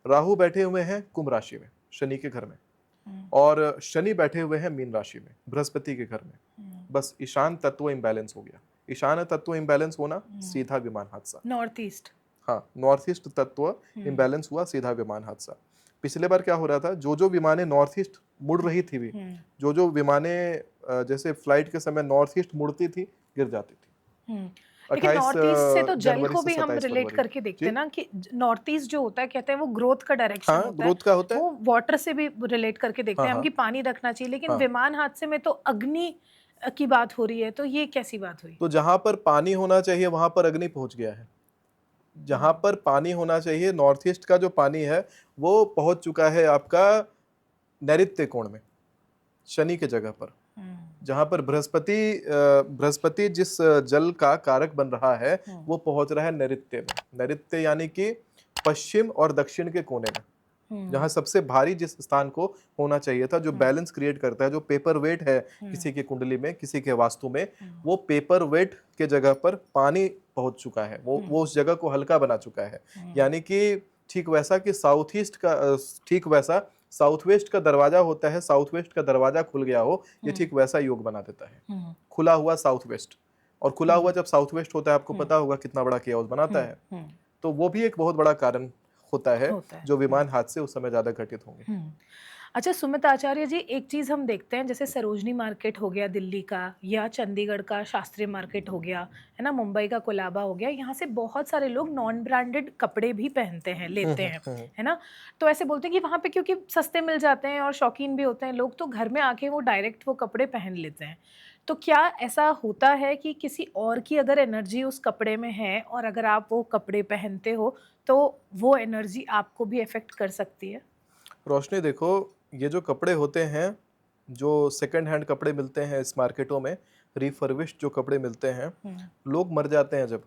राहु बैठे हुए हैं कुंभ राशि में, शनि के घर में, और शनि बैठे हुए हैं मीन राशि में, बृहस्पति के घर में। बस ईशान तत्व इम्बैलेंस हो गया। ईशान तत्व इम्बैलेंस होना, सीधा विमान हादसा। नॉर्थ ईस्ट, हाँ, नॉर्थ ईस्ट तत्व इम्बैलेंस हुआ, सीधा विमान हादसा। पिछले बार क्या हो रहा था, जो विमानें नॉर्थ ईस्ट मुड़ रही थी भी, जो विमानें जैसे फ्लाइट के समय नॉर्थ ईस्ट मुड़ती थी, गिर जाती थी। लेकिन नॉर्थ ईस्ट से तो जल जनवरी को से भी हम 27 रिलेट फरवरी। करके देखते हैं जी? ना कि नॉर्थ ईस्ट जो होता है, कहते हैं वो ग्रोथ का डायरेक्शन हाँ, होता है, ग्रोथ का होता है। वो वाटर से भी रिलेट करके देखते हैं हाँ, हम हाँ। कि पानी रखना चाहिए। लेकिन हाँ। विमान हादसे में तो अग्नि की बात हो रही है, तो ये कैसी बात हुई? तो जहां पर पानी होना चाहिए वहां पर अग्नि पहुंच गया है। जहां पर पानी होना चाहिए, नॉर्थ ईस्ट का जो पानी है वो पहुंच चुका है आपका नैऋत्य कोण में, शनि के जगह पर। जहां पर बृहस्पति जिस जल का कारक बन रहा है वो पहुंच रहा है नैऋत्य में। नैऋत्य यानी कि पश्चिम और दक्षिण के कोने में, जहां सबसे भारी जिस स्थान को होना चाहिए था, जो बैलेंस क्रिएट करता है, जो पेपर वेट है किसी की कुंडली में, किसी के वास्तु में, वो पेपर वेट के जगह पर पानी पहुंच चुका है। वो उस जगह को हल्का बना चुका है। यानी कि ठीक वैसा कि साउथ ईस्ट का ठीक वैसा साउथ वेस्ट का दरवाजा होता है, साउथ वेस्ट का दरवाजा खुल गया हो, ये ठीक वैसा योग बना देता है। खुला हुआ साउथ वेस्ट, और खुला हुआ जब साउथ वेस्ट होता है, आपको पता होगा कितना बड़ा केओस बनाता है। तो वो भी एक बहुत बड़ा कारण होता है जो विमान हादसे उस समय ज्यादा घटित होंगे। अच्छा सुमित आचार्य जी, एक चीज़ हम देखते हैं, जैसे सरोजनी मार्केट हो गया दिल्ली का, या चंडीगढ़ का शास्त्री मार्केट हो गया, है ना, मुंबई का कोलाबा हो गया, यहाँ से बहुत सारे लोग नॉन ब्रांडेड कपड़े भी पहनते हैं, लेते हैं, है ना। तो ऐसे बोलते हैं कि वहाँ पे क्योंकि सस्ते मिल जाते हैं और शौकीन भी होते हैं लोग, तो घर में आके वो डायरेक्ट वो कपड़े पहन लेते हैं। तो क्या ऐसा होता है कि किसी और की अगर एनर्जी उस कपड़े में है और अगर आप वो कपड़े पहनते हो तो वो एनर्जी आपको भी इफेक्ट कर सकती है? रोशनी देखो, ये जो कपड़े होते हैं, जो सेकंड हैंड कपड़े मिलते हैं इस मार्केटों में, रिफर्बिश्ड जो कपड़े मिलते हैं, लोग मर जाते हैं जब,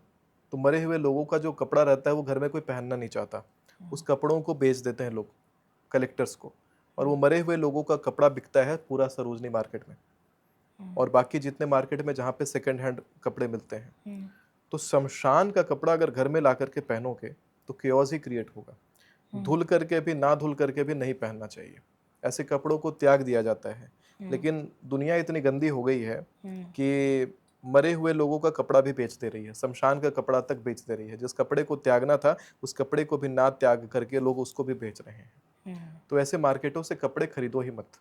तो मरे हुए लोगों का जो कपड़ा रहता है वो घर में कोई पहनना नहीं चाहता, उस कपड़ों को बेच देते हैं लोग कलेक्टर्स को, और वो मरे हुए लोगों का कपड़ा बिकता है पूरा सरोजनी मार्केट में और बाकी जितने मार्केट में जहाँ पे सेकंड हैंड कपड़े मिलते हैं। तो शमशान का कपड़ा अगर घर में ला करके पहनोगे तो केओस ही क्रिएट होगा। धुल करके भी, ना धुल करके भी नहीं पहनना चाहिए, ऐसे कपड़ों को त्याग दिया जाता है। लेकिन दुनिया इतनी गंदी हो गई है कि मरे हुए लोगों का कपड़ा भी बेच दे रही है, शमशान का कपड़ा तक बेच दे रही है। जिस कपड़े को त्यागना था उस कपड़े को भी ना त्याग करके लोग उसको भी बेच रहे हैं। तो ऐसे मार्केटों से कपड़े खरीदो ही मत।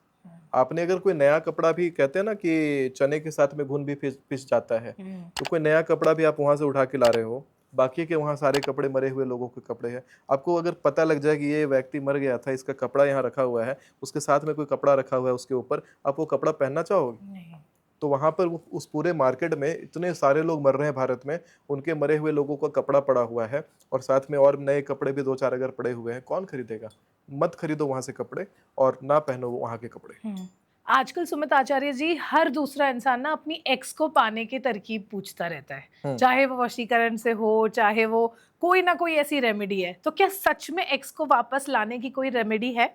आपने अगर कोई नया कपड़ा भी, कहते हैं ना कि चने के साथ में घुन भी पिस जाता है, तो कोई नया कपड़ा भी आप वहां से उठा के ला रहे हो, बाकी के वहाँ सारे कपड़े मरे हुए लोगों के कपड़े हैं। आपको अगर पता लग जाए कि ये व्यक्ति मर गया था, इसका कपड़ा यहाँ रखा हुआ है, उसके साथ में कोई कपड़ा रखा हुआ है उसके ऊपर, आप वो कपड़ा पहनना चाहोगे? नहीं। तो वहाँ पर उस पूरे मार्केट में इतने सारे लोग मर रहे हैं भारत में, उनके मरे हुए लोगों का कपड़ा पड़ा हुआ है और साथ में और नए कपड़े भी 2-4 अगर पड़े हुए हैं, कौन खरीदेगा? मत खरीदो वहाँ से कपड़े और ना पहनो वहाँ के कपड़े। आजकल सुमित आचार्य जी, हर दूसरा इंसान ना अपनी एक्स को पाने की तरकीब पूछता रहता है, चाहे वो वशीकरण से हो, चाहे वो कोई ना कोई ऐसी रेमेडी है। तो क्या सच में एक्स को वापस लाने की कोई रेमेडी है?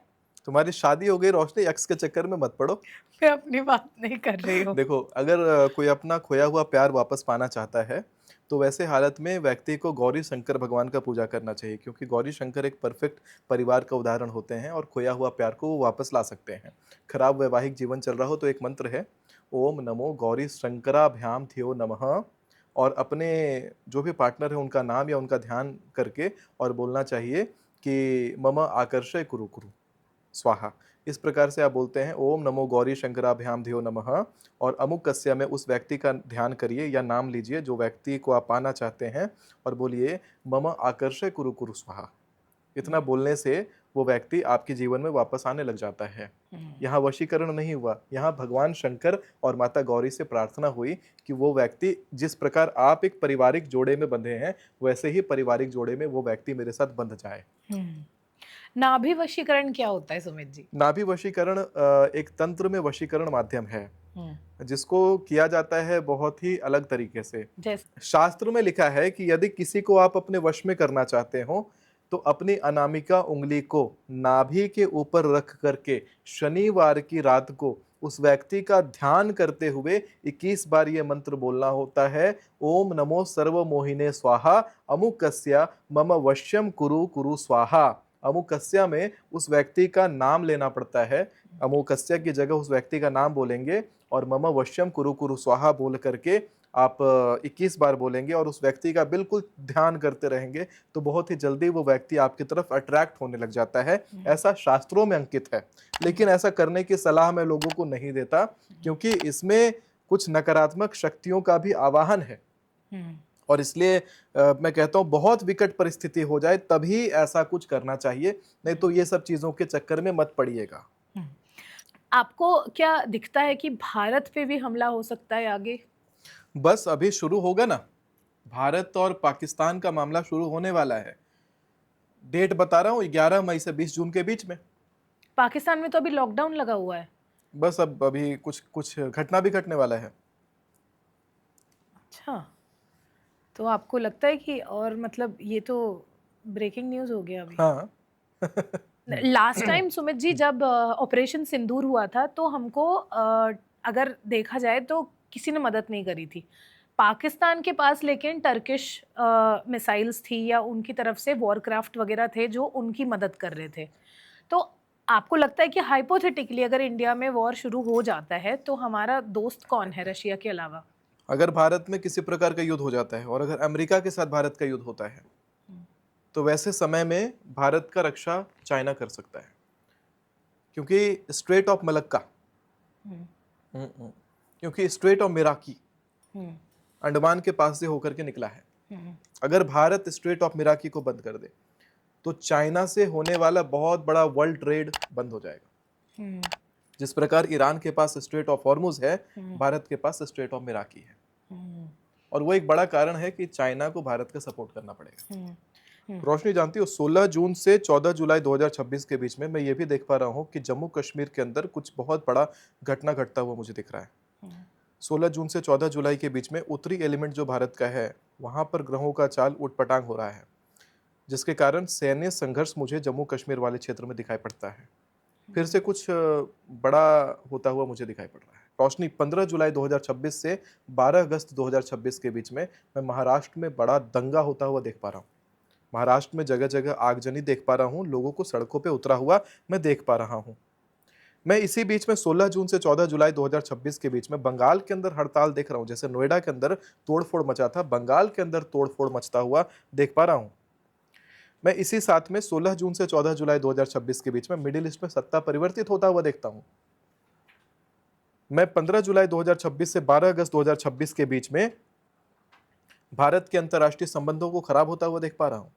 तुम्हारी शादी हो गई रोशनी, एक्स के चक्कर में मत पड़ो। मैं अपनी बात नहीं कर रही हूँ। देखो, अगर कोई अपना खोया हुआ प्यार वापस पाना चाहता है तो वैसे हालत में व्यक्ति को गौरी शंकर भगवान का पूजा करना चाहिए, क्योंकि गौरी शंकर एक परफेक्ट परिवार का उदाहरण होते हैं और खोया हुआ प्यार को वो वापस ला सकते हैं। खराब वैवाहिक जीवन चल रहा हो तो एक मंत्र है, ओम नमो गौरी शंकराभ्याम थियो नमः, और अपने जो भी पार्टनर है उनका नाम या उनका ध्यान करके और बोलना चाहिए कि मम आकर्षय कुरु कुरु स्वाहा। इस प्रकार से आप बोलते हैं, ओम नमो गौरी शंकराभ्याम धियो नमः, और अमुक कस्य में उस व्यक्ति का ध्यान करिए या नाम लीजिए जो व्यक्ति को आप पाना चाहते हैं और बोलिए मम आकर्षय कुरु कुरु स्वाहा। इतना बोलने से वो व्यक्ति आपके जीवन में वापस आने लग जाता है। यहाँ वशीकरण नहीं हुआ, यहाँ भगवान शंकर और माता गौरी से प्रार्थना हुई कि वो व्यक्ति, जिस प्रकार आप एक पारिवारिक जोड़े में बंधे हैं, वैसे ही पारिवारिक जोड़े में वो व्यक्ति मेरे साथ बंध जाए। नाभि वशीकरण क्या होता है सुमित जी? नाभि वशीकरण एक तंत्र में वशीकरण माध्यम है जिसको किया जाता है बहुत ही अलग तरीके से। जैसे शास्त्र में लिखा है कि यदि किसी को आप अपने वश में करना चाहते हो तो अपनी अनामिका उंगली को नाभि के ऊपर रख करके शनिवार की रात को उस व्यक्ति का ध्यान करते हुए 21 बार ये मंत्र बोलना होता है, ओम नमो सर्वमोहिने स्वाहा अमुकस्या मम वश्यम कुरु कुरु स्वाहा। अमुकस्या में उस व्यक्ति का नाम लेना पड़ता है, अमुकस्या की जगह उस व्यक्ति का नाम बोलेंगे और मम वश्यम कुरु कुरु स्वाहा बोल करके आप 21 बार बोलेंगे और उस व्यक्ति का बिल्कुल ध्यान करते रहेंगे तो बहुत ही जल्दी वो व्यक्ति आपकी तरफ अट्रैक्ट होने लग जाता है। ऐसा शास्त्रों में अंकित है, लेकिन ऐसा करने की सलाह मैं लोगों को नहीं देता क्योंकि इसमें कुछ नकारात्मक शक्तियों का भी आवाहन है और इसलिए मैं कहता हूँ बहुत विकट परिस्थिति हो जाए तभी ऐसा कुछ करना चाहिए, नहीं तो ये सब चीज़ों के चक्कर में मत पड़िएगा। आपको क्या दिखता है कि भारत पे भी हमला हो सकता है आगे? बस अभी शुरू होगा ना, भारत और पाकिस्तान का मामला शुरू होने वाला है। डेट बता रहा हूँ 11 मई से 20 जून के बीच में। पाकिस्तान में तो अभी लॉकडाउन लगा हुआ है। बस अब अभी कुछ घटना भी घटने वाला है। अच्छा, तो आपको लगता है कि और मतलब ये तो ब्रेकिंग न्यूज़ हो गया अभी। हाँ लास्ट टाइम सुमित जी जब ऑपरेशन सिंदूर हुआ था तो हमको अगर देखा जाए तो किसी ने मदद नहीं करी थी पाकिस्तान के पास, लेकिन टर्किश मिसाइल्स थी या उनकी तरफ से वॉरक्राफ्ट वगैरह थे जो उनकी मदद कर रहे थे। तो आपको लगता है कि हाइपोथेटिकली अगर इंडिया में वॉर शुरू हो जाता है तो हमारा दोस्त कौन है रशिया के अलावा? अगर भारत में किसी प्रकार का युद्ध हो जाता है और अगर अमेरिका के साथ भारत का युद्ध होता है तो वैसे समय में भारत का रक्षा चाइना कर सकता है, क्योंकि स्ट्रेट ऑफ मलक्का, क्योंकि स्ट्रेट ऑफ मिराकी अंडमान के पास से होकर के निकला है। अगर भारत स्ट्रेट ऑफ मिराकी को बंद कर दे तो चाइना से होने वाला बहुत बड़ा वर्ल्ड ट्रेड बंद हो जाएगा। जिस प्रकार ईरान के पास स्ट्रेट ऑफ हॉर्मुज है, भारत के पास स्ट्रेट ऑफ मिराकी है और वो एक बड़ा कारण है कि चाइना को भारत का सपोर्ट करना पड़ेगा। रोशनी जानती हो 16 जून से 14 जुलाई 2026 के बीच में मैं ये भी देख पा रहा हूँ कि जम्मू कश्मीर के अंदर कुछ बहुत बड़ा घटना घटता हुआ मुझे दिख रहा है। 16 जून से 14 जुलाई के बीच में उत्तरी एलिमेंट जो भारत का है वहाँ पर ग्रहों का चाल उटपटांग हो रहा है, जिसके कारण सैन्य संघर्ष मुझे जम्मू कश्मीर वाले क्षेत्र में दिखाई पड़ता है। फिर से कुछ बड़ा होता हुआ मुझे दिखाई पड़ रहा है। रोशनी 15 जुलाई 2026 से 12 अगस्त 2026 के बीच में मैं महाराष्ट्र में बड़ा दंगा होता हुआ देख पा रहा हूँ। महाराष्ट्र में जगह जगह आगजनी देख पा रहा हूँ, लोगों को सड़कों पे उतरा हुआ मैं देख पा रहा हूँ। मैं इसी बीच में 16 जून से 14 जुलाई 2026 के बीच में बंगाल के अंदर हड़ताल देख रहा हूँ। जैसे नोएडा के अंदर तोड़फोड़ मचा था, बंगाल के अंदर तोड़फोड़ मचता हुआ देख पा रहा हूँ। मैं इसी साथ में 16 जून से 14 जुलाई 2026 के बीच में मिडिल ईस्ट में सत्ता परिवर्तित होता हुआ देखता हूँ। मैं 15 जुलाई 2026 से 12 अगस्त 2026 के बीच में भारत के अंतर्राष्ट्रीय संबंधों को खराब होता हुआ देख पा रहा हूँ।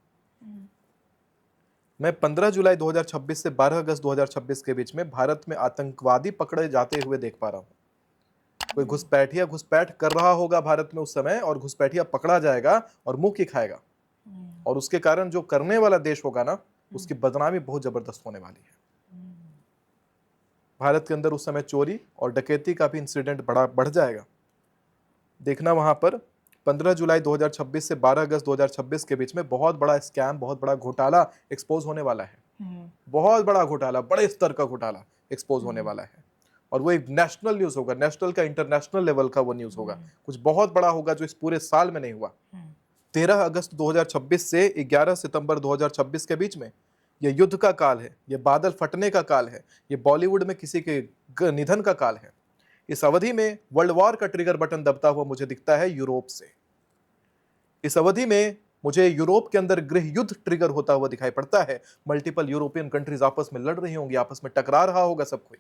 मैं 15 जुलाई 2026 से 12 अगस्त 2026 के बीच में भारत में आतंकवादी पकड़े जाते हुए देख पा रहा हूँ। कोई घुसपैठिया घुसपैठ कर रहा होगा भारत में उस समय और घुसपैठिया पकड़ा जाएगा और मुंह की खाएगा और उसके कारण जो करने वाला देश होगा ना, उसकी बदनामी बहुत जबरदस्त होने वाली है। भारत के अंदर उस समय चोरी और डकैती का भी इंसिडेंट बढ़ जाएगा। देखना वहां पर 15 जुलाई 2026 से 12 अगस्त 2026 के बीच में बहुत बड़ा स्कैम, बहुत बड़ा घोटाला एक्सपोज होने वाला है। बहुत बड़ा घोटाला, बड़े स्तर का घोटाला एक्सपोज होने वाला है और वो एक नेशनल न्यूज होगा, नेशनल का इंटरनेशनल लेवल का वो न्यूज होगा। कुछ बहुत बड़ा होगा जो इस पूरे साल में नहीं हुआ। 13 अगस्त 2026 से 11 सितंबर 2026 के बीच में ये युद्ध का काल है, ये बादल फटने का काल है, ये बॉलीवुड में किसी के निधन का काल है। इस अवधि में वर्ल्ड वॉर का ट्रिगर बटन दबता हुआ मुझे दिखता है यूरोप से। इस अवधि में मुझे यूरोप के अंदर गृह युद्ध ट्रिगर होता हुआ दिखाई पड़ता है। मल्टीपल यूरोपियन कंट्रीज आपस में लड़ रही होंगी, आपस में टकरा रहा होगा सब कोई।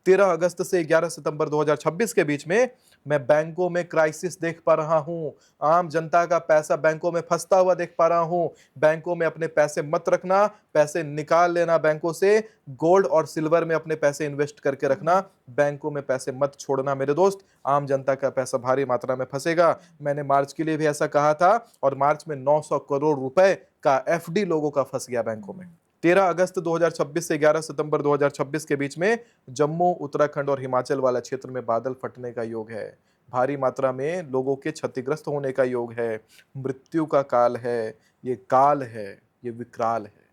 13 अगस्त से 11 सितंबर 2026 के बीच में मैं बैंकों में क्राइसिस देख पा रहा हूं। आम जनता का पैसा बैंकों में फंसता हुआ देख पा रहा हूं। बैंकों में अपने पैसे मत रखना, पैसे निकाल लेना बैंकों से। गोल्ड और सिल्वर में अपने पैसे इन्वेस्ट करके रखना, बैंकों में पैसे मत छोड़ना मेरे दोस्त। आम जनता का पैसा भारी मात्रा में फंसेगा। मैंने मार्च के लिए भी ऐसा कहा था और मार्च में 900 करोड़ रुपए का एफडी लोगों का फंस गया बैंकों में। 13 अगस्त 2026 से 11 सितंबर 2026 के बीच में जम्मू, उत्तराखंड और हिमाचल वाला क्षेत्र में बादल फटने का योग है। भारी मात्रा में लोगों के क्षतिग्रस्त होने का योग है। मृत्यु का काल है, ये काल है, ये विकराल है।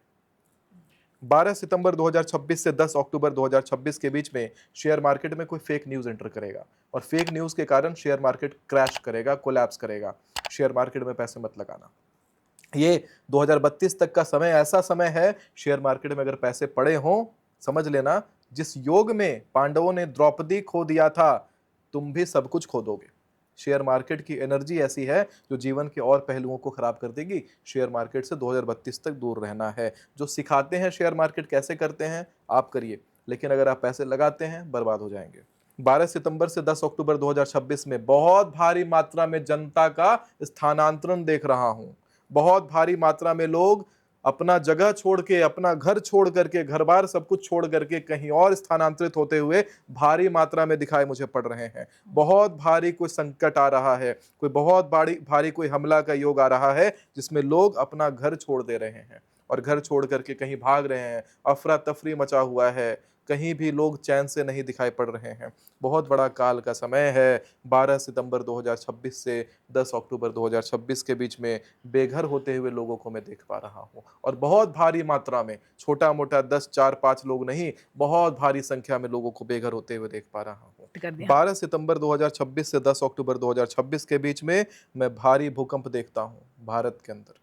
12 सितंबर 2026 से 10 अक्टूबर 2026 के बीच में शेयर मार्केट में कोई फेक न्यूज एंटर करेगा और फेक न्यूज के कारण शेयर मार्केट क्रैश करेगा, कोलैप्स करेगा। शेयर मार्केट में पैसे मत लगाना। ये 2032 तक का समय ऐसा समय है, शेयर मार्केट में अगर पैसे पड़े हों, समझ लेना जिस योग में पांडवों ने द्रौपदी खो दिया था, तुम भी सब कुछ खो दोगे। शेयर मार्केट की एनर्जी ऐसी है जो जीवन के और पहलुओं को खराब कर देगी। शेयर मार्केट से 2032 तक दूर रहना है। जो सिखाते हैं शेयर मार्केट कैसे करते हैं, आप करिए, लेकिन अगर आप पैसे लगाते हैं, बर्बाद हो जाएंगे। 12 सितंबर से 10 अक्टूबर 2026 में बहुत भारी मात्रा में जनता का स्थानांतरण देख रहा हूं। बहुत भारी मात्रा में लोग अपना जगह छोड़ के, अपना घर छोड़ करके, घर बार सब कुछ छोड़ करके कहीं और स्थानांतरित होते हुए भारी मात्रा में दिखाई मुझे पड़ रहे हैं। बहुत भारी कोई संकट आ रहा है, कोई बहुत भारी कोई हमला का योग आ रहा है, जिसमें लोग अपना घर छोड़ दे रहे हैं और घर छोड़ करके कहीं भाग रहे हैं। अफरा तफरी मचा हुआ है, कहीं भी लोग चैन से नहीं दिखाई पड़ रहे हैं। बहुत बड़ा काल का समय है। 12 सितंबर 2026 से 10 अक्टूबर 2026 के बीच में बेघर होते हुए लोगों को मैं देख पा रहा हूं और बहुत भारी मात्रा में, छोटा मोटा 10, 4, 5 लोग नहीं, बहुत भारी संख्या में लोगों को बेघर होते हुए देख पा रहा हूं। 12 सितंबर 2026 से 10 अक्टूबर 2026 के बीच में मैं भारी भूकंप देखता हूं भारत के अंदर।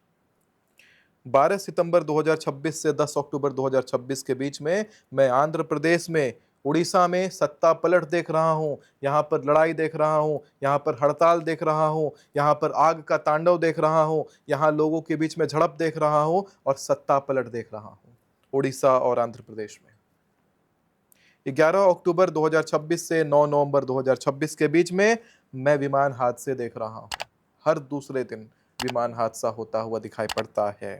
12 सितंबर 2026 से 10 अक्टूबर 2026 के बीच में मैं आंध्र प्रदेश में, उड़ीसा में सत्ता पलट देख रहा हूं। यहां पर लड़ाई देख रहा हूं, यहां पर हड़ताल देख रहा हूं, यहां पर आग का तांडव देख रहा हूं, यहां लोगों के बीच में झड़प देख रहा हूं और सत्ता पलट देख रहा हूं उड़ीसा और आंध्र प्रदेश में। 11 अक्टूबर 2026 से 9 नवंबर 2026 के बीच में मैं विमान हादसे देख रहा हूं। हर दूसरे दिन विमान हादसा होता हुआ दिखाई पड़ता है।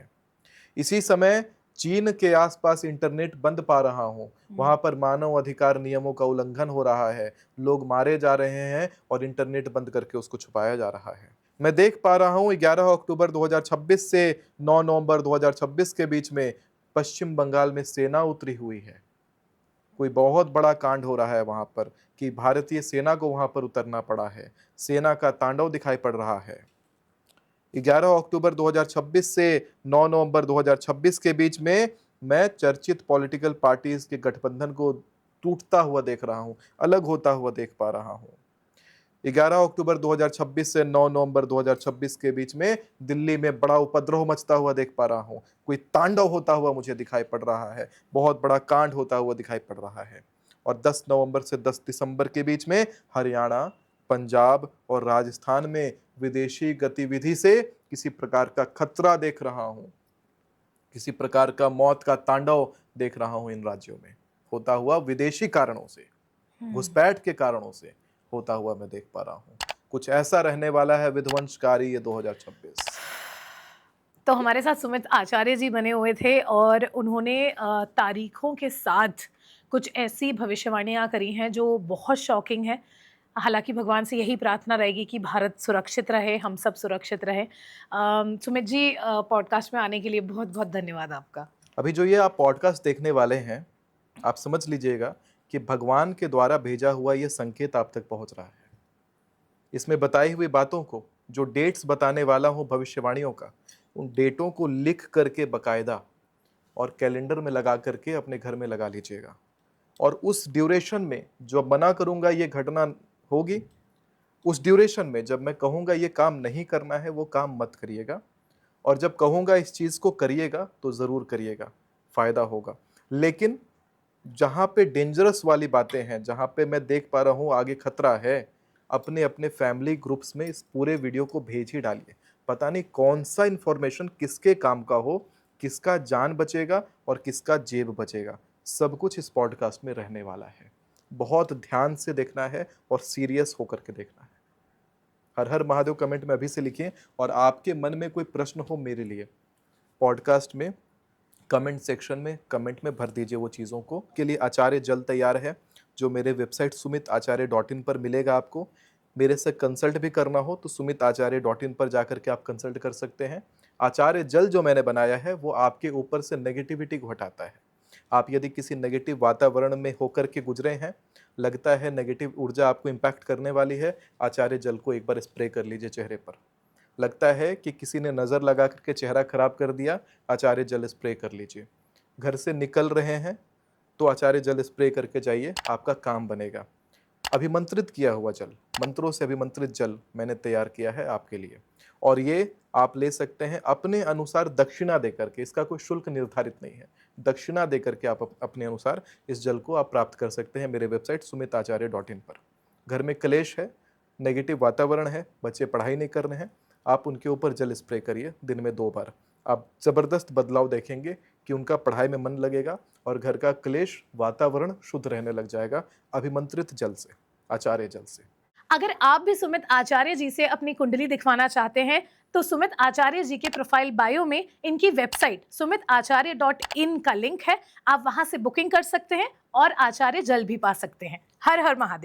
इसी समय चीन के आसपास इंटरनेट बंद पा रहा हूं। वहां पर मानव अधिकार नियमों का उल्लंघन हो रहा है, लोग मारे जा रहे हैं और इंटरनेट बंद करके उसको छुपाया जा रहा है। मैं देख पा रहा हूं 11 अक्टूबर 2026 से 9 नवंबर 2026 के बीच में पश्चिम बंगाल में सेना उतरी हुई है। कोई बहुत बड़ा कांड हो रहा है वहां पर कि भारतीय सेना को वहां पर उतरना पड़ा है। सेना का तांडव दिखाई पड़ रहा है। 11 अक्टूबर 2026 से 9 नवंबर 2026 के बीच में मैं चर्चित पॉलिटिकल पार्टीज के गठबंधन को टूटता हुआ देख रहा हूं, अलग होता हुआ देख पा रहा हूं। 11 अक्टूबर 2026 से 9 नवंबर 2026 के बीच में दिल्ली में बड़ा उपद्रव मचता हुआ देख पा रहा हूं। कोई तांडव होता हुआ मुझे दिखाई पड़ रहा है, बहुत बड़ा कांड होता हुआ दिखाई पड़ रहा है। और 10 नवंबर से 10 दिसंबर के बीच में हरियाणा, पंजाब और राजस्थान में विदेशी गतिविधि से किसी प्रकार का खतरा देख रहा हूं, किसी प्रकार का मौत का तांडव देख रहा हूं इन राज्यों में होता हुआ, विदेशी कारणों से, घुसपैठ के कारणों से होता हुआ मैं देख पा रहा हूं। कुछ ऐसा रहने वाला है विध्वंसकारी ये 2026। तो हमारे साथ सुमित आचार्य जी बने हुए थे और उन्होंने तारीखों के साथ कुछ ऐसी भविष्यवाणियां करी हैं जो बहुत शॉकिंग है। हालांकि भगवान से यही प्रार्थना रहेगी कि भारत सुरक्षित रहे, हम सब सुरक्षित रहे। सुमित जी, पॉडकास्ट में आने के लिए बहुत बहुत धन्यवाद आपका। अभी जो ये आप पॉडकास्ट देखने वाले हैं, आप समझ लीजिएगा कि भगवान के द्वारा भेजा हुआ ये संकेत आप तक पहुंच रहा है। इसमें बताई हुई बातों को, जो डेट्स बताने वाला हूं भविष्यवाणियों का, उन डेटों को लिख करके बकायदा और कैलेंडर में लगा करके अपने घर में लगा लीजिएगा। और उस ड्यूरेशन में जो मना करूंगा ये घटना होगी, उस ड्यूरेशन में जब मैं कहूंगा ये काम नहीं करना है, वो काम मत करिएगा। और जब कहूंगा इस चीज को करिएगा तो जरूर करिएगा, फायदा होगा। लेकिन जहां पे डेंजरस वाली बातें हैं, जहां पे मैं देख पा रहा हूं आगे खतरा है, अपने अपने फैमिली ग्रुप्स में इस पूरे वीडियो को भेज ही डालिए। पता नहीं कौन सा इंफॉर्मेशन किसके काम का हो, किसका जान बचेगा और किसका जेब बचेगा, सब कुछ इस पॉडकास्ट में रहने वाला है। बहुत ध्यान से देखना है और सीरियस होकर के देखना है। हर हर महादेव कमेंट में अभी से लिखिए, और आपके मन में कोई प्रश्न हो मेरे लिए, पॉडकास्ट में कमेंट सेक्शन में कमेंट में भर दीजिए वो चीज़ों को। के लिए आचार्य जल तैयार है, जो मेरे वेबसाइट sumitacharya.in पर मिलेगा। आपको मेरे से कंसल्ट भी करना हो तो sumitacharya.in पर जाकर के आप कंसल्ट कर सकते हैं। आचार्य जल जो मैंने बनाया है वो आपके ऊपर से नेगेटिविटी को हटाता है। आप यदि किसी नेगेटिव वातावरण में होकर के गुजरे हैं, लगता है नेगेटिव ऊर्जा आपको इम्पैक्ट करने वाली है, आचार्य जल को एक बार स्प्रे कर लीजिए चेहरे पर। लगता है कि किसी ने नज़र लगा करके चेहरा खराब कर दिया, आचार्य जल स्प्रे कर लीजिए। घर से निकल रहे हैं तो आचार्य जल स्प्रे करके जाइए, आपका काम बनेगा। अभिमंत्रित किया हुआ जल, मंत्रों से अभिमंत्रित जल मैंने तैयार किया है आपके लिए, और ये आप ले सकते हैं अपने अनुसार दक्षिणा देकर के। इसका कोई शुल्क निर्धारित नहीं है, दक्षिणा देकर के आप अपने अनुसार इस जल को आप प्राप्त कर सकते हैं मेरे वेबसाइट sumitacharya.in पर। घर में क्लेश है, नेगेटिव वातावरण है, बच्चे पढ़ाई नहीं कर रहे हैं, आप उनके ऊपर जल स्प्रे करिए दिन में 2 बार। आप ज़बरदस्त बदलाव देखेंगे कि उनका पढ़ाई में मन लगेगा और घर का क्लेश वातावरण शुद्ध रहने लग जाएगा, अभिमंत्रित जल से, आचार्य जल से। अगर आप भी सुमित आचार्य जी से अपनी कुंडली दिखवाना चाहते हैं तो सुमित आचार्य जी के प्रोफाइल बायो में इनकी वेबसाइट sumitacharya.in का लिंक है, आप वहां से बुकिंग कर सकते हैं और आचार्य जल भी पा सकते हैं। हर हर महादेव।